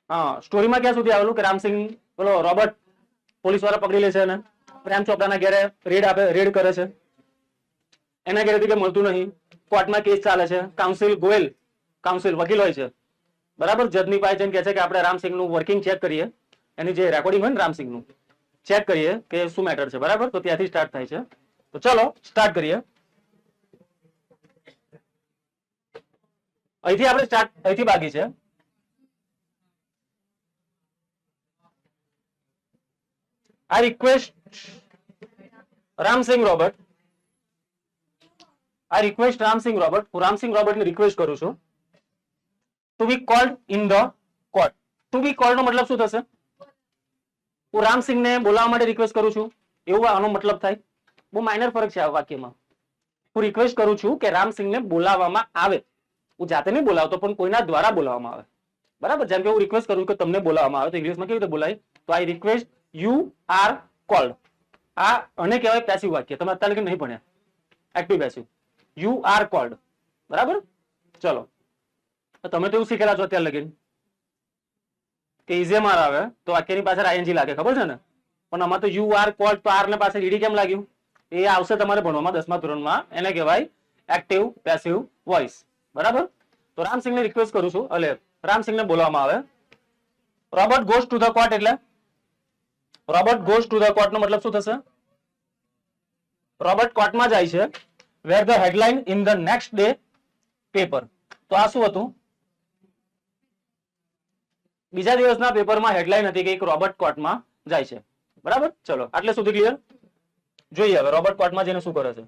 હા, સ્ટોરીમાં ક્યાં સુધી આવેલું કે રામસિંહ પેલો રોબર્ટ પોલીસ વાળા પકડી લે છે અને પ્રેમ ચોપડાના ઘેરે રેડ કરે છે. એના ઘેરેથી કઈ મળતું નહીં, કોર્ટમાં કેસ ચાલે છે. કાઉન્સિલ વકીલ હોય છે, બરાબર. જજની પાસે જઈને કહે છે કે આપણે રામસિંહનું વર્કિંગ ચેક કરીએ, એની જે રેકોર્ડિંગ હોય ને રામસિંહનું ચેક કરીએ કે શું મેટર છે, બરાબર. તો ત્યાંથી સ્ટાર્ટ થાય છે. તો ચલો સ્ટાર્ટ કરીએ. અહીંથી આપણે અહીંથી બાકી છે. I request Ramsingh Robert. હું રામસિંહ રોબર્ટને રિક્વેસ્ટ કરું છું to be called in the court. To be called નો મતલબ શું થશે? હું રામસિંહને બોલાવવા માટે રિક્વેસ્ટ કરું છું, એવું આનો મતલબ થાય. બહુ માઇનર ફરક છે આ વાક્યમાં. હું રિક્વેસ્ટ કરું છું કે રામસિંહને બોલાવવામાં આવે. હું જાતે નહીં બોલાવતો, પણ કોઈના દ્વારા બોલાવવામાં આવે, બરાબર. જેમ કે હું રિક્વેસ્ટ કરું કે તમને બોલાવવામાં આવે, તો ઇંગ્લિશમાં કેવી રીતે બોલાય? તો I request you are cold. આ અને કહેવાય પેસિવ વાક્ય. તમે અત્યારે નહીં ભણ્યા active passive. You are cold, બરાબર. ચલો, તમે તો એવું શીખેલા છો અત્યારે લગીન કે ઇઝેમાર આવે તો વાક્યની પાછળ આઈએનજી લાગે, ખબર છે ને? પણ આમાં તો યુ આર કોલ્ડ, તો આર ને પાછળ ઈડી કેમ લાગ્યું? એ આવશે તમારે ભણવામાં 10મા ધોરણમાં. એને કહેવાય એક્ટિવ પેસિવ વોઇસ, બરાબર. તો રામસિંહને રિક્વેસ્ટ કરું છું, એટલે રામસિંહને બોલાવવામાં આવે. Robert goes to the court, એટલે Robert goes to the court નો મતલબ શું થશે? રોબર્ટ કોર્ટમાં જાય છે. Where the headline in the next day paper. તો આ શું હતું? બીજા દિવસના પેપરમાં હેડલાઇન હતી કે એક રોબર્ટ કોર્ટમાં જાય છે, બરાબર. ચલો, આટલે સુધી ક્લિયર. જોઈએ હવે રોબર્ટ કોર્ટમાં જઈને શું કરે છે.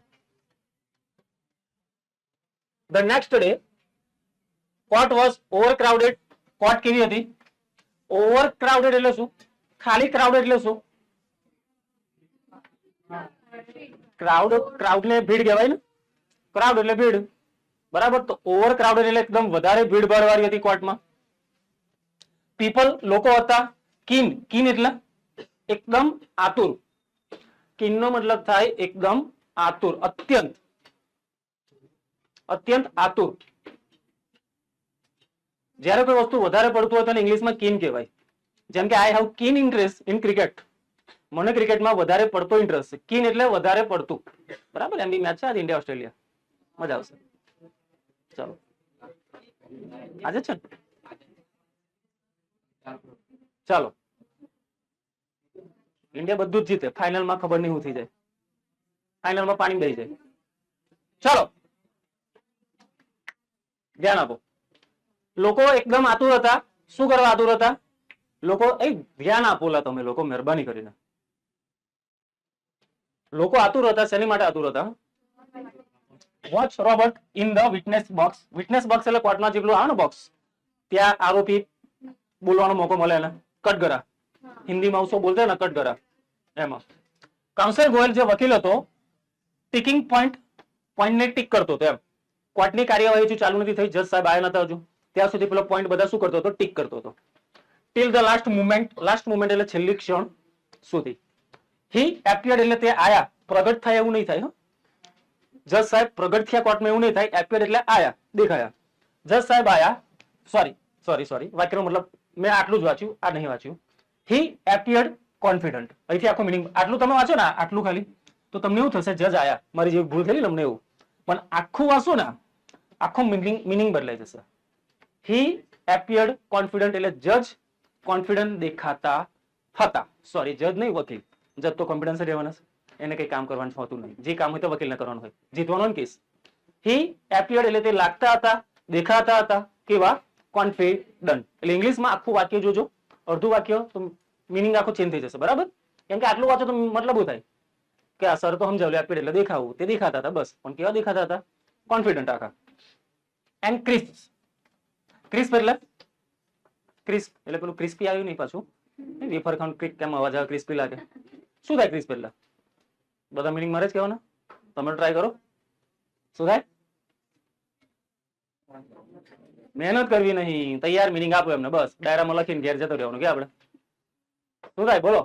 The next day court was overcrowded. કોર્ટ કેવી હતી? ઓવરક્રાઉડેડ એટલે શું? ખાલી. ક્રાઉડ એટલે શું? ક્રાઉડ ને ભીડ કહેવાય ને. ક્રાઉડ એટલે ભીડ, બરાબર. તો ઓવર ક્રાઉડેડ એટલે એકદમ વધારે ભીડ ભાડવાળી હતી કોર્ટમાં. પીપલ લોકો હતા. કીન એટલે એકદમ આતુર. કીન નો મતલબ થાય એકદમ આતુર, અત્યંત આતુર. જ્યારે કોઈ વસ્તુ વધારે પડતું હોય તો ઇંગ્લિશમાં કીન કહેવાય. જેમ કે I have keen interest in cricket. મને ક્રિકેટમાં વધારે પડતો ઇન્ટરેસ્ટ છે. કીન એટલે વધારે પડતું, બરાબર. એમ બી મેચ છે આજે ઇન્ડિયા ઓસ્ટ્રેલિયા, મજા આવશે. ચાલો, આજે છે ને? ચાલો, ઇન્ડિયા બધું જ જીતે. ફાઇનલમાં ખબર નહીં શું થઈ જાય, ફાઇનલમાં પાણી બેસી જાય. ચાલો, ધ્યાન આપો. લોકો એકદમ આતુર હતા. શું કરવા આતુર હતા લોકો? ધ્યાન આપોલા તમે લોકો, મહેરબાની કરીને. લોકો આતુર હતા. શેની માટે આતુર હતા? Watch Robert in the witness box. Witness box એટલે કોર્ટમાં જેટલું આવે ને બોક્સ, ત્યાં આરોપી બોલવાનો મોકો મળે એને. કટઘરા, હિન્દીમાં શું બોલતા ને, કટઘરા. એમાં કાઉન્સિલ ગોયલ જે વકીલ હતો, ટીકિંગ પોઈન્ટને ટીક કરતો હતો. એમ કોર્ટની કાર્યવાહી હજુ ચાલુ નથી થઈ, જજ સાહેબ આવ્યા નતા હજુ, ત્યાં સુધી પેલો પોઈન્ટ બધા શું કરતો હતો? ટીક કરતો હતો. Till the last moment. Last moment એટલે છેલ્લી ક્ષણ સુધી. હી એપિયર્ડ એટલે તે આયા. પ્રગટ થાય એવું નહીં થાય. જજ સાહેબ પ્રગટ થયા કોર્ટમાં એવું નહીં થાય. એપિયર્ડ એટલે આયા, દેખાયા. જજ સાહેબ આયા. સોરી, વાક્યનો મતલબ મેં આટલું જ વાંચ્યું, આ નહીં વાંચ્યું. હી એપિયર્ડ કોન્ફિડન્ટ. અહીંથી આખું મિનિંગ આટલું તમે વાંચો ને, આટલું ખાલી, તો તમને એવું થશે જજ આયા. મારી જેવી ભૂલ થઈ ને અમને એવું. પણ આખું વાંચો ને, આખું મિનિંગ બદલાઈ જશે. હી એપિયર્ડ કોન્ફિડન્ટ એટલે જજ કોન્ફિડન્ટ દેખાતા હતા. સોરી, જજ નહીં, વકીલ. જજ તો કોન્ફિડન્સ રહેવાના છે, એને કઈ કામ કરવાનું હોતું નહીં. જે કામ હોય તો વકીલને કરવાનું હોય, જીતવાનો કેસ. હી એપિયર્ડ એટલે તે લાગતા હતા, દેખાતા હતા. કેવા? કોન્ફિડન્ટ. એટલે ઇંગ્લિશમાં આખું વાક્ય જોજો, અડધું વાક્ય તો મિનિંગ આખો ચેન્જ થઈ જશે, બરાબર. કેમ કે આટલું વાંચો તો મતલબ શું થાય કે આ સર તો સમજાવ એપિયર્ડ એટલે દેખાવું, તે દેખાતા હતા બસ. પણ કેવા દેખાતા હતા? કોન્ફિડન્ટ આખા. એન્ડ ક્રિસ્પ એટલે પેલું ક્રિસ્પી આવ્યું નહીં પાછું. વેફર ખાન કેમ અવાજ આવે? ક્રિસ્પી લાગે. શું થાય ક્રિસ્પ એટલે? બધા મિનિંગ મારે જ કહેવાના. તમે ટ્રાય કરો. શું થાય? મહેનત કરવી નહીં, તૈયાર મિનિંગ આપો એમને, બસ ડાયરામાં લખીને ઘેર જતો રહેવાનું. કે આપણે શું થાય? બોલો.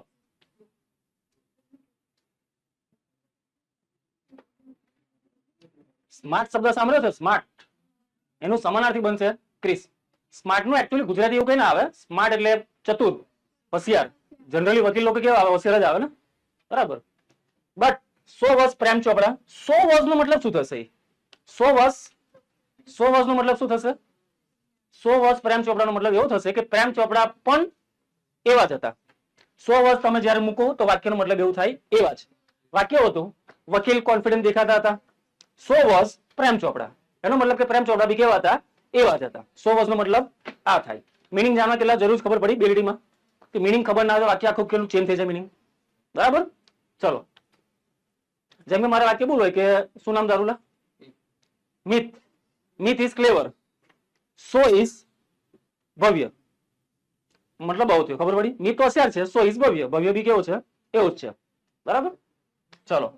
સ્માર્ટ શબ્દ સાંભળ્યો છે? સ્માર્ટ એનું સમાનાર્થી બનશે ક્રિસ્પ. સ્માર્ટ નું એકચ્યુઅલી ગુજરાતી એવું કઈ ના આવે. સ્માર્ટ એટલે ચતુર, હોશિયાર. જનરલી વકીલ લોકો કેવા આવે? હોશિયાર જ આવે ને, બરાબર. બટ સો વર્ષ પ્રેમ ચોપડા, સો વર્ષ નો મતલબ શું થશે? સો વર્ષ નો મતલબ શું થશે? 100 વર્ષ પ્રેમ ચોપડાનો મતલબ એવો થશે કે પ્રેમ ચોપડા પણ એવા જ હતા. 100 વર્ષ તમે જયારે મૂકો તો વાક્યનો મતલબ એવું થાય એવા જ. વાક્ય હતું વકીલ કોન્ફિડન્ટ દેખાતા હતા, 100 વર્ષ પ્રેમ ચોપડા, એનો મતલબ કે પ્રેમ ચોપડા બી કેવા હતા? એવા જ હતા. 100 વર્ષનો મતલબ આ થાય. મિનિંગ જાણવા કેટલા જરૂર ખબર પડી બેલડીમાં? કે મિનિંગ ખબર ના હોય વાક્ય આખું કેટલું ચેન્જ થઈ જાય મિનિંગ, બરાબર. ચલો, જેમ કે મારે વાક્ય બોલવું હોય કે શું નામ દારૂલા? Myth. Myth is clever, so is Bhavya. મતલબ બહુ થયો, ખબર પડી? મિથ તો હોશિયાર છે, સો ઇઝ ભવ્ય. ભવ્ય બી કેવો છે? એવું જ છે, બરાબર. ચલો,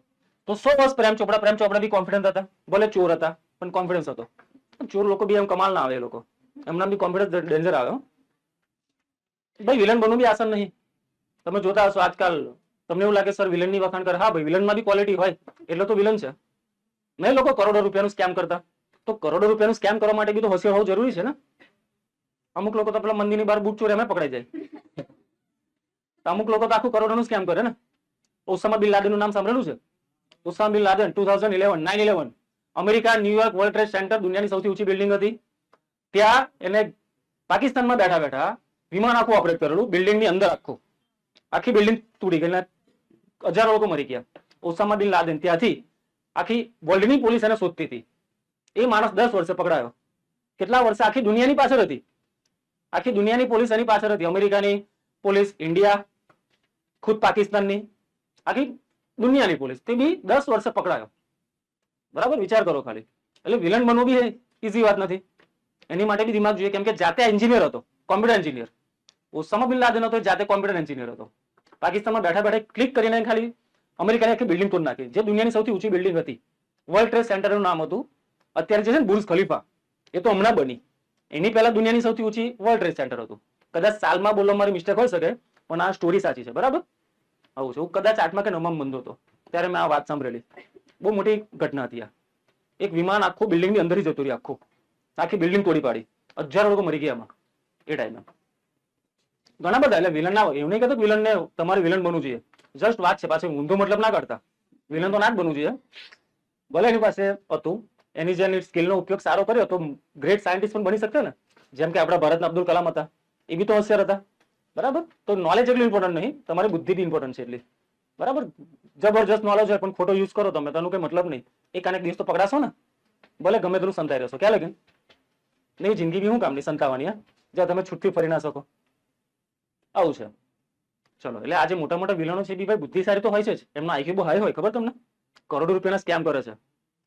તો 100 વર્ષ પ્રેમ ચોપડા. પ્રેમ ચોપડા બી કોન્ફિડન્ટ હતા, ભલે ચોર હતા પણ કોન્ફિડન્સ હતો. ચોર લોકો બી એમ કમાલ ના આવે, એ લોકો એમના બી કોન્ફિડન્સ ડેન્જર આવે. ભાઈ વિલન બનવું બી આસાન નહીં. તમે જોતા હશો આજકાલ તમને એવું લાગે સર વિલન ની વખાણ કરે. હા ભાઈ, વિલનમાં બી ક્વોલિટી હોય એટલે તો વિલન છે. નહીં લોકો કરોડો રૂપિયાનું સ્કેમ કરતા, તો કરોડો રૂપિયાનું સ્કેમ કરવા માટે બી તો હોશિયાર હોવું જરૂરી છે ને. અમુક લોકો તો પેલા મંદિરની બહાર બૂટ ચોરે એમાં પકડાઈ જાય. અમુક લોકો તો આખું કરોડોનું સ્કેમ કરે ને. ઓસામા બિન લાદેનનું નામ સાંભળેલું છે? ઓસામા બિન લાદેન 2011 9/11 America New York world trade centre દુનિયાની સૌથી ઊંચી બિલ્ડિંગ હતી. ત્યાં એને પાકિસ્તાનમાં બેઠા બેઠા વિમાન આખું ઓપરેટ કરેલું, બિલ્ડિંગની અંદર આખું. આખી બિલ્ડિંગ તૂટી ગઈ, હજારો લોકો મરી ગયા. ઓસામા બિન લાદેન ત્યાંથી આખી વર્લ્ડની પોલીસ એને શોધતી હતી. એ માણસ 10 વર્ષે પકડાયો. કેટલા વર્ષે? આખી દુનિયાની પાછળ હતી. આખી દુનિયાની પોલીસ એની પાછળ હતી. અમેરિકાની પોલીસ, ઇન્ડિયા, ખુદ પાકિસ્તાનની, આખી દુનિયાની પોલીસ. તે બી 10 વર્ષે પકડાયો, બરાબર. વિચાર કરો ખાલી. એટલે વિલન બનવું બી ઈઝી વાત નથી. એની માટે બી દિમાગ જોઈએ, કેમ કે જાતે એન્જિનિયર હતો, કોમ્પ્યુટર એન્જિનિયર. ઓસામા બિન લાદેન હતો, જાતે કોમ્પ્યુટર એન્જિનિયર હતો. પાકિસ્તાનમાં બેઠા બેઠા ક્લિક કરીને ખાલી અમેરિકાની આખી બિલ્ડિંગ તોડી નાખી, જે દુનિયાની સૌથી ઊંચી બિલ્ડિંગ હતી. વર્લ્ડ ટ્રેડ સેન્ટરનું નામ હતું. અત્યારે જે છે ને બુર્જ ખલીફા, એ તો હમણાં બની. એની પહેલા દુનિયાની સૌથી ઊંચી વર્લ્ડ ટ્રેડ સેન્ટર હતું. કદાચ સાલમાં બોલવા મારી મિસ્ટેક હોઈ શકે, પણ આ સ્ટોરી સાચી છે, બરાબર. આવું છે. હું કદાચ 8મા કે 9મા બંધો હતો ત્યારે મેં આ વાત સાંભળેલી. બહુ મોટી ઘટના હતી આ. એક વિમાન આખું બિલ્ડિંગની અંદર જતું રહ્યું, આખું આખી બિલ્ડિંગ તોડી પાડી, હજારો લોકો મરી ગયા એમાં એ ટાઈમે. ઘણા બધા. એટલે વિલન ના હોય એવું નહીં કહેતો વિલન ને તમારે વિલન બનવું જોઈએ. જસ્ટ વાત છે, પાછું ઊંધો મતલબ ના કાઢતા. વિલન તો ના જ બનવું જોઈએ. ભલે એની પાસે હતું, એની જે સ્કિલનો ઉપયોગ સારો કર્યો તો ગ્રેટ સાયન્ટિસ્ટ પણ બની શકતો ને. જેમ કે આપણા ભારતના અબ્દુલ કલામ હતા, એ બી તો હોશિયાર હતા, બરાબર. તો નોલેજ એટલું ઇમ્પોર્ટન્ટ નહીં, તમારી બુદ્ધિ બી ઇમ્પોર્ટન્ટ છે એટલી, બરાબર. જબરજસ્ત નોલેજ હોય પણ ખોટો યુઝ કરો તમે, તેનું કઈ મતલબ નહીં. એક આને દિવસ તો પકડાશો ને, ભલે ગમે તેનું સંતાઈ રહેશો. ક્યાં લગે નહીં, જિંદગી બી શું કામની સંતાવાની? જ્યાં તમે છૂટથી ફરી ના શકો. આવું છે. ચલો, એટલે આજે મોટા મોટા વિલનો છે બી ભાઈ બુદ્ધિશાળી તો હોય છે જ. એમનો આઈક્યુ બહુ હાઈ હોય, ખબર તમને? કરોડો રૂપિયાના સ્કેમ કરે છે,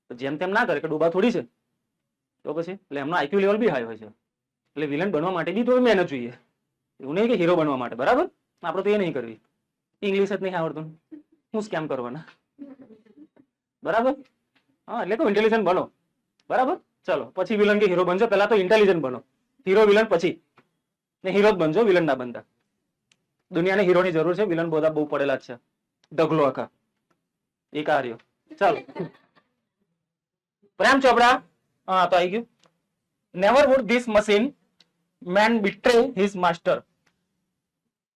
જેમ તેમ ના કરે કે ડૂબા થોડી છે. તો પછી એટલે એમનો આઈક્યુ લેવલ બી હાઈ હોય છે. એટલે વિલન બનવા માટે બી તો મહેનત જોઈએ. એવું નહીં કે હીરો બનવા માટે, બરાબર. આપણે તો એ નહીં કરવી. ઇંગ્લિશ જ નહીં આવડતું, શું સ્કેમ કરવાના, બરાબર. હા, એટલે તો ઇન્ટેલિજન્ટ બનો, બરાબર. ચલો, પછી વિલન કે હીરો બનજો. પહેલા તો ઇન્ટેલિજન્ટ બનો, હીરો વિલન પછી. ને હીરો જ બનજો, વિલન ના બનતા. દુનિયાને હીરોની જરૂર છે, વિલન બધા બહુ પડેલા જ છે, ઢગલો આખા. એ કાર્યો. ચાલો, પ્રેમ ચોપડા. હા, તો આવી ગયું. Never would this machine man betray his master.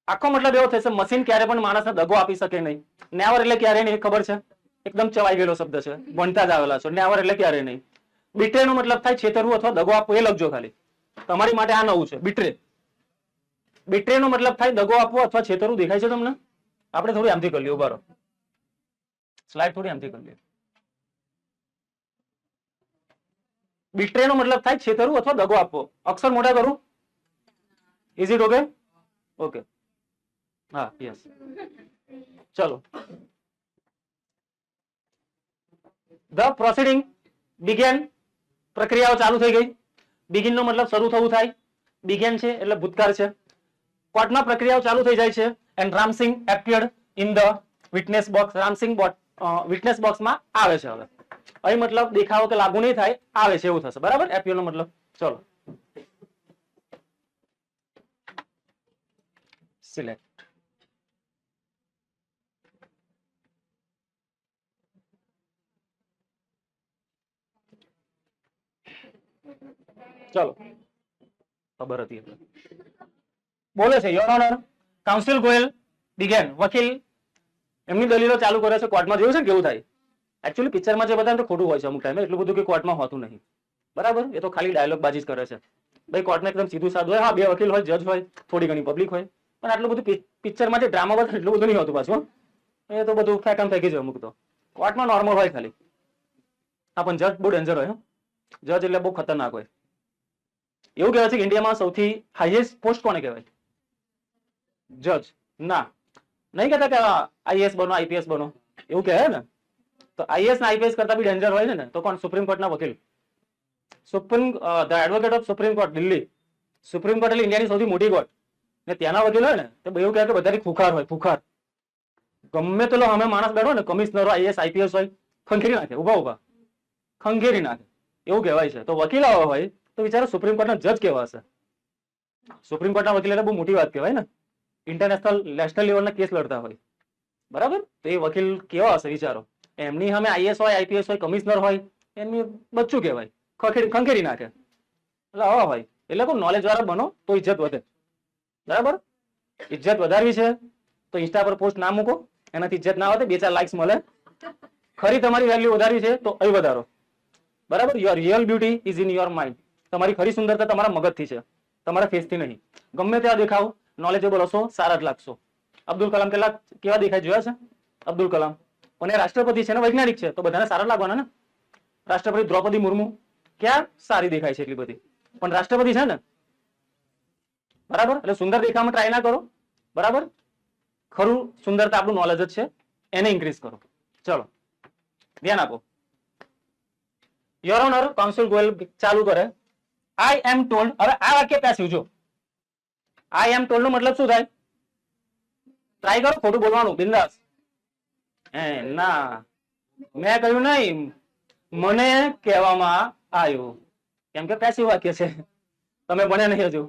આખો મતલબ એવો થશે, મશીન ક્યારે પણ માણસને દગો આપી શકે નહીં. નેવર એટલે ક્યારે નહીં, ખબર છે? એકદમ ચવાઈ ગયેલો શબ્દ છે, ભણતા જ આવેલા છો. નેવર એટલે ક્યારે નહીં. બિટ્રે નો મતલબ થાય છેતરવું અથવા દગો આપવો. એ લખજો ખાલી, તમારી માટે આ નવું છે. બિટ્રે, બિટ્રે નો મતલબ થાય દગો આપવો અથવા છેતરવું. દેખાય છે તમને? આપણે થોડી આમથી કરી લઈએ, ઉભા રહો, સ્લાઇડ થોડી આમથી કરી લઈએ. બિટ્રે નો મતલબ થાય છેતરવું અથવા દગો આપવો. અક્ષર મોટા કરું? Is it okay? ઓકે, હા, યસ. ચલો, ધ પ્રોસીડિંગ બિગેન. પ્રક્રિયાઓ ચાલુ થઈ ગઈ. બિગિન નો મતલબ શરૂ થવું થાય. બિગેન છે એટલે ભૂતકાળ છે. કોર્ટમાં પ્રક્રિયાઓ ચાલુ થઈ જાય છે. And Ram Singh appeared in the witness box. Ram Singh witness બોક્સમાં આવે છે. હવે અહીં મતલબ દેખાવો કે લાગુ નહીં થાય, આવે છે એવું થશે, બરાબર. એપિયર નો મતલબ. ચલો, સિલેક્ટ. ચલો, ખબર ખબર હતી. બોલે છે your honour counsel Goyal began, વકીલ એમની દલીલો ચાલુ કરે છે કોર્ટમાં. જોયું છે ને કેવું થાય? એકચ્યુઅલી પિક્ચરમાં જે બધા તો ખોટું હોય છે અમુક ટાઈમે, એટલું બધું કે કોર્ટમાં હોતું નહીં. બરાબર, એ તો ખાલી ડાયલોગ બાજી જ કરે છે. ભાઈ કોર્ટમાં એકદમ સીધું સાધું હોય, હા બે વકીલ હોય, જજ હોય, થોડી ઘણી પબ્લિક હોય, પણ આટલું બધું પિક્ચરમાં જે ડ્રામા બધું એટલું બધું નહીં હોતું પાછું. એ તો બધું ફેંકામ ફેંકી જાય અમુક તો. કોર્ટમાં નોર્મલ હોય ખાલી. હા પણ જજ બહુ ડેન્જર હોય. જજ એટલે બહુ ખતરનાક હોય. એવું કહેવાય છે કે ઇન્ડિયામાં સૌથી હાઈએસ્ટ પોસ્ટ કોને કહેવાય? જજ. ના, નહીં કહેતા કે આઈએએસ બનો, આઈપીએસ બનો, એવું કહેવાય ને. તો આઈએએસ ને આઈપીએસ કરતા બી ડેન્જર હોય છે ને તો કોણ? સુપ્રીમ કોર્ટના વકીલ. The advocate of supreme court Delhi. Supreme court એટલે ઇન્ડિયાની સૌથી મોટી કોર્ટ. ને ત્યાંના વકીલ હોય ને તો એવું કહે કે બધાથી ખુખાર હોય, ખુખાર. ગમે તેલો અમે માણસ બેઠો ને, કમિશનર હોય, આઈએસ આઈપીએસ હોય, ખંખેરી નાખે, ઉભા ઉભા ખંખેરી નાખે, એવું કહેવાય છે. તો વકીલ આવો હોય તો વિચારો સુપ્રીમ કોર્ટના જજ કેવા હશે? સુપ્રીમ કોર્ટના વકીલ એટલે બહુ મોટી વાત કહેવાય ને. ઇન્ટરનેશનલ નેશનલ લેવલના કેસ લડતા હોય, બરાબર. તો એ વકીલ કેવા હશે વિચારો? એમની સામે આઈએસ હોય, આઈપીએસ હોય, કમિશનર હોય, એમની બચ્ચું કહેવાય, ખંખેરી નાખે. એટલે આવા હોય એટલે કોઈ નોલેજ વાળા બનો તો ઇજ્જત વધે, બરાબર. ઇજ્જત વધારવી છે તો ઇન્સ્ટા પર પોસ્ટ ના મૂકો, એનાથી ઇજ્જત ના વધે, 2-4 લાઇક્સ મળે. ખરી તમારી વેલ્યુ વધારવી છે તો અહીં વધારો, બરાબર. Your real beauty is in your mind. તમારી ખરી સુંદરતા તમારા મગજથી છે, તમારા ફેસથી નહીં. ગમે ત્યાં દેખાવ, નોલેજેબલ હશો, સારા જ લાગશો. અબ્દુલ કલામ કેવા દેખાય જોયા છે? અબ્દુલ કલામ પણ એ રાષ્ટ્રપતિ છે ને, વૈજ્ઞાનિક છે, તો બધાને સારા લાગવાના ને. રાષ્ટ્રપતિ દ્રૌપદી મુર્મુ ક્યાં સારી દેખાય છે એટલી બધી, પણ રાષ્ટ્રપતિ છે ને, બરાબર. એટલે સુંદર દેખાવામાં ટ્રાય ના કરો, બરાબર. ખરું સુંદરતા આપણું નોલેજ જ છે, એને ઇન્ક્રીઝ કરો. ચલો ધ્યાન આપો. યોર ઓનર કાઉન્સિલ ગોયલ ચાલુ કરે. આઈ એમ ટોલ્ડ. હવે આ વાક્ય પેસિવ જો. આઈ એમ ટોલ્ડ નો મતલબ શું થાય? ટ્રાય કરો ખોટું બોલવાનું, બિંદાસ. ના, મેં કહ્યું નહીં, મને કહેવામાં આવ્યું. કેમ કે પેસિવ વાક્ય છે, તમે ભણ્યા નહીં હજુ.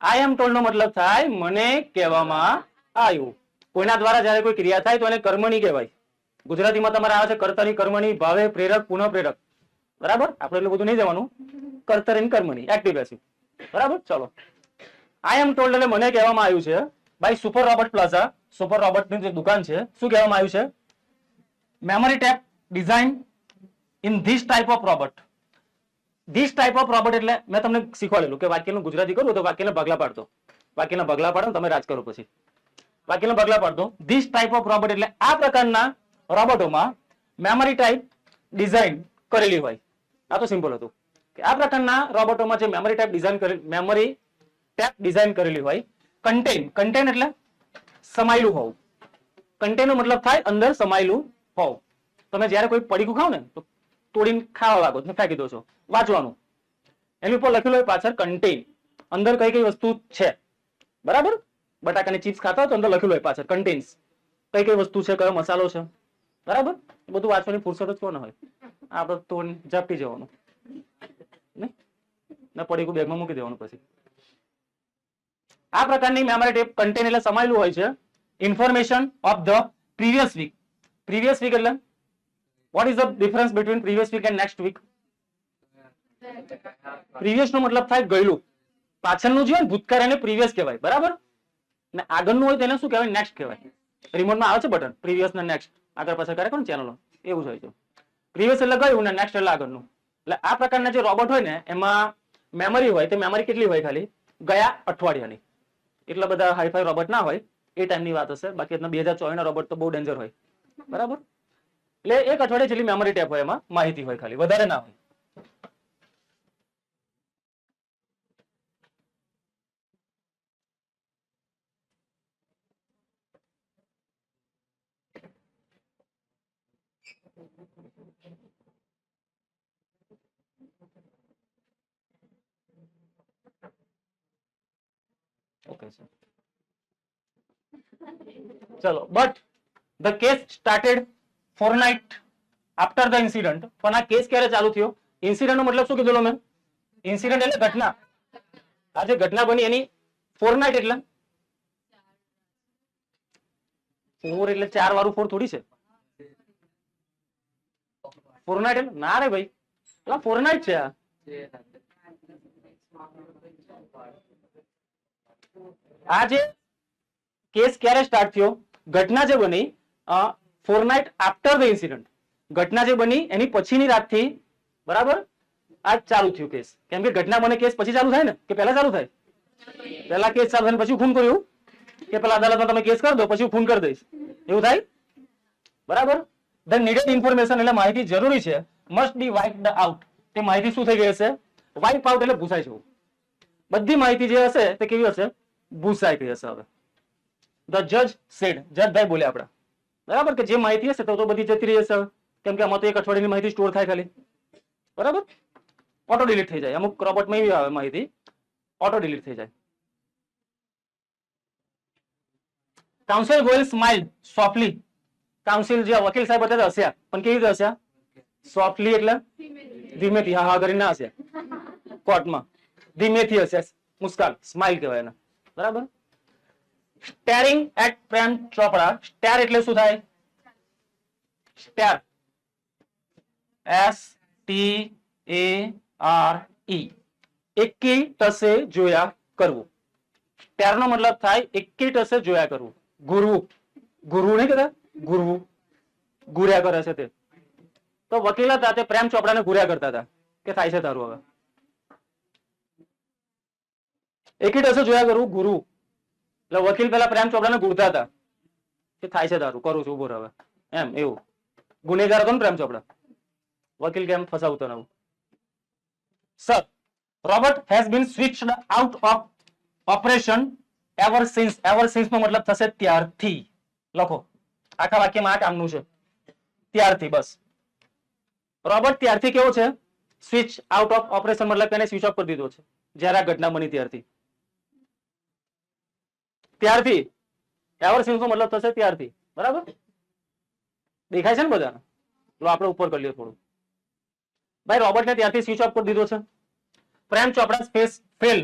આઈ એમ ટોલ્ડ નો મતલબ થાય મને કહેવામાં આવ્યું. કોઈના દ્વારા જયારે કોઈ ક્રિયા થાય તો એને કર્મણી કહેવાય. ગુજરાતીમાં તમારે આવે છે કર્તરી, કર્મણી, ભાવે, પ્રેરક, પુનઃ પ્રેરક, બરાબર. આપણે એટલું બધું નહીં જવાનું. કર્તરી, કર્મણી, એક્ટિવ પેસિવ, બરાબર. ચલો, આઈ એમ ટોલ્ડ એટલે મને કહેવામાં આવ્યું છે બાય સુપર રોબર્ટ પ્લાઝા. સુપર રોબર્ટની જે દુકાન છે, શું કહેવામાં આવ્યું છે? Memory tape design in this type of robot. This type of robot એટલે મેં તમને શીખવાડેલું કે વાક્યનું ગુજરાતી કરું તો વાક્યને ભાગલા પાડતો. વાક્યના ભાગલા પાડો, તમે રાજ કરો પછી. વાક્યના ભાગલા પાડતો. ધીસ ટાઈપ ઓફ રોબોટ એટલે આ પ્રકારના રોબોટોમાં મેમરી ટાઈપ ડિઝાઇન કરેલી હોય. આ તો સિમ્પલ હતું કે આ પ્રકારના રોબોટોમાં જે મેમરી ટાઈપ ડિઝાઇન કરેલી હોય. કન્ટેન એટલે સમાયેલું હોવું. કન્ટેન નો મતલબ થાય અંદર સમાયેલું હોવું. તમે જયારે કોઈ પડીકું ખાવ ને તો તોડીને ખાવા લાગો, ફેંકી દો છો. વાંચવાનું, એની ઉપર લખેલું હોય પાછળ કન્ટેન, અંદર કઈ કઈ વસ્તુ છે, બરાબર. બટાકાની ચિપ્સ ખાતા હોય તો અંદર લખેલું હોય પાછળ કન્ટેન્સ, કઈ કઈ વસ્તુ છે, કયો મસાલો છે, બરાબર. બધું વાંચવાની ફુરસત જ કોને હોય? આપણે તો ઝાપટી જવાનું ને પડીકું બેગમાં મૂકી દેવાનું પછી. આ પ્રકારની મેમરી ટેપ કન્ટેન એટલે સમાયેલું હોય છે information of the previous week. Previous week એટલે what is the difference between previous week and next week? Previous નો મતલબ થાય ગયેલું, પાછળનું જે હોય ભૂતકાળ એને પ્રીવિયસ કહેવાય, બરાબર. ને આગળનું હોય તેને શું કહેવાય? નેક્સ્ટ કહેવાય. રિમોટમાં આવે છે બટન પ્રીવિયસ ને નેક્સ્ટ, આગળ પાછળ કરે કોણ ચેનલો, એવું જ હોય છે. પ્રીવિયસ એટલે ગયું ને નેક્સ્ટ એટલે આગળનું. એટલે આ પ્રકારના જે રોબોટ હોય ને એમાં મેમરી હોય, તે મેમરી કેટલી હોય? ખાલી ગયા અઠવાડિયાની. એટલા બધા હાઈફાઈ રોબોટ ના હોય, એ ટાઈમની વાત હશે. બાકી 2024 ના રોબોટ તો બહુ ડેન્જર હોય, બરાબર. એટલે એક અઠવાડિયે જેટલી મેમરી ટેપ હોય, એમાં માહિતી હોય, ખાલી વધારે ના હોય. Okay, sir. ચલો, but the case started fortnight after the incident. પણ આ કેસ ક્યારે ચાલુ થયો? ઇન્સિડન્ટ નો મતલબ શું કીધું મેં? ઇન્સિડન્ટ એટલે ઘટના. આ જે ઘટના બની એની ફોરનાઇટ એટલે 4 એટલે 4 વાળું 4 થોડી છે. ફોરનાઇટ એટલે ના રે ભાઈ, ફોરનાઇટ છે આ. આ જે કેસ ક્યારે સ્ટાર્ટ થયો? ઘટના જે બની ફોરનાઇટ આફ્ટર ધ ઇન્સિડન્ટ, ઘટના જે બની એની પછીની રાતથી બરાબર આ ચાલુ થયું કેસ. કેમ કે ઘટના બને કેસ પછી ચાલુ થાય ને કે પહેલા ચાલુ થાય? પહેલા કેસ ચાલુ થાય પછી ખૂન કર્યું કે પેલા અદાલતમાં તમે કેસ કરી દો પછી ખૂન કરી દઈશ એવું થાય? બરાબર. ધ નીડેડ ઇન્ફોર્મેશન એટલે માહિતી જરૂરી છે મસ્ટ બી વાઇપ્ડ આઉટ. તે માહિતી શું થઈ ગઈ હશે? વાઇપ આઉટ એટલે ભૂસાઈ જવું. બધી માહિતી જે હશે તે કેવી હશે? ભૂસાઈ ગઈ હશે. હવે ધ જજ સેડ, જજભાઈ બોલ્યા આપણા બરાબર કે જે માહિતી હશે તો બધી જતી રહી હશે કેમ કે આમાં તો એક અઠવાડિયાની માહિતી સ્ટોર થાય ખાલી બરાબર. ઓટો ડિલીટ થઈ જાય. અમુક રોબોટમાં એવી આવે માહિતી ઓટો ડિલીટ થઈ જાય. Council Goyal smiled softly. Council જે વકીલ સાહેબ હતા હસ્યા પણ કેવી રીતે હસ્યા? સોફ્ટલી એટલે ધીમેથી હા હા કરીને ના હસ્યા. કોર્ટમાં ધીમેથી હસ્યા, મુસ્કાન, સ્માઇલ કહેવાય એને બરાબર. Steering at Prem Chopra. Stare એટલે શું થાય? સ્ટેર, STARE, એકી ટસે જોયા કરવું. સ્ટેર નો મતલબ થાય એકી ટસે જોયા કરવું. ઘૂરવું, ઘૂરવું નહીં કહેતા? ઘૂરવું, ઘૂર્યા કરે છે તે. તો વકીલ હતા તે પ્રેમ ચોપડાને ઘૂર્યા કરતા હતા કે થાય છે તારું હવે એકી ટસે જોયા કરવું, ઘૂરવું. એટલે વકીલ પેલા પ્રેમ ચોપડાને ઘૂરતા હતા કે થાય છે તારું, કરું છું ઉભો હવે એમ. એવું ગુનેગાર હતો ને પ્રેમ ચોપડા, વકીલ કેમ ફસાવતો નવું. Sir, Robert has been switched out of operation ever since. Ever since નો મતલબ થશે ત્યારથી. લખો આખા વાક્યમાં આ કામનું છે, ત્યારથી. બસ રોબર્ટ ત્યારથી કેવો છે? સ્વિચ આઉટ ઓફ ઓપરેશન મતલબ એને સ્વિચ ઓફ કરી દીધો છે જ્યારે આ ઘટના બની ત્યારથી. ત્યારથી એવર સિન્સ નો મતલબ થશે ત્યારથી. બરાબર દેખાય છે ને બધાને? લો આપણે ઉપર કરી લઈએ થોડું. ભાઈ રોબર્ટને ત્યારથી સ્વિચ ઓફ કરી દીધો છે. પ્રેમ ચોપડા ફેસ ફેલ.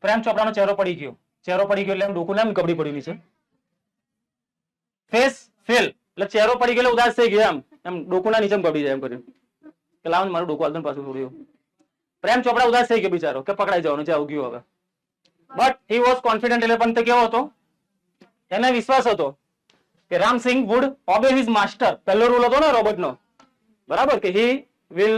પ્રેમ ચોપડાનો ચહેરો પડી ગયો. ચહેરો પડી ગયો એટલે એમ ડોકું નામ કબડી પડેલી છે. ફેસ ફેલ એટલે ચહેરો પડી ગયો ઉદાસ થઈ ગયો એમ એમ ડોકુના નીચે કબડી જાય એમ કર્યું કે લાવ મારું ડોકું હાલતું પાછું થોડું. પ્રેમ ચોપડા ઉદાસ થઈ ગયો બિચારો કે પકડાઈ જવાનું છે આવું ગયું હવે. બટ હી વોઝ કોન્ફિડન્ટ એટલે પણ તે કેવો હતો? એને વિશ્વાસ હતો કે Ramsingh would obey his master. પહેલો રૂલ હતો ને રોબર્ટનો બરાબર કે he will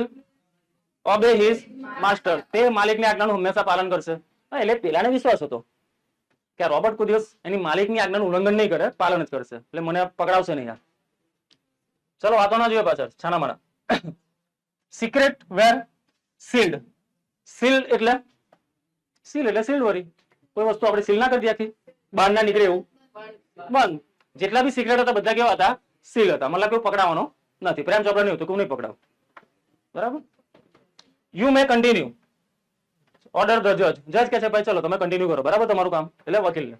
obey his master. તે માલિકની આજ્ઞાનું હંમેશા પાલન કરશે. એટલે પેલાને વિશ્વાસ હતો કે રોબર્ટ કોઈ દિવસ એની માલિકની આજ્ઞાનું ઉલ્લંઘન નહીં કરે, પાલન જ કરશે એટલે મને પકડાવશે નહીં. યાર ચલો વાતો ના જોઈએ પાછળ છાના માના. સિક્રેટ વેર સીલ્ડ. સીલ્ડ એટલે સીલ એટલે સીલ્ડ વળી કોઈ વસ્તુ આપણે સીલ ના કરી દે આખી બહાર ના નીકળે એવું બંધ. જેટલા બી સિક્રેટ હતા બધા કેવા હતા? સીલ હતા. મતલબ કેવું પકડાવાનો નથી. પ્રેમ ચોપડા નહીં હતું, કોઈ નહીં પકડાવ. બરાબર. You may continue. Order the જજ. જજ કે છે ભાઈ ચલો તમે કન્ટિન્યુ કરો બરાબર તમારું કામ. એટલે વકીલને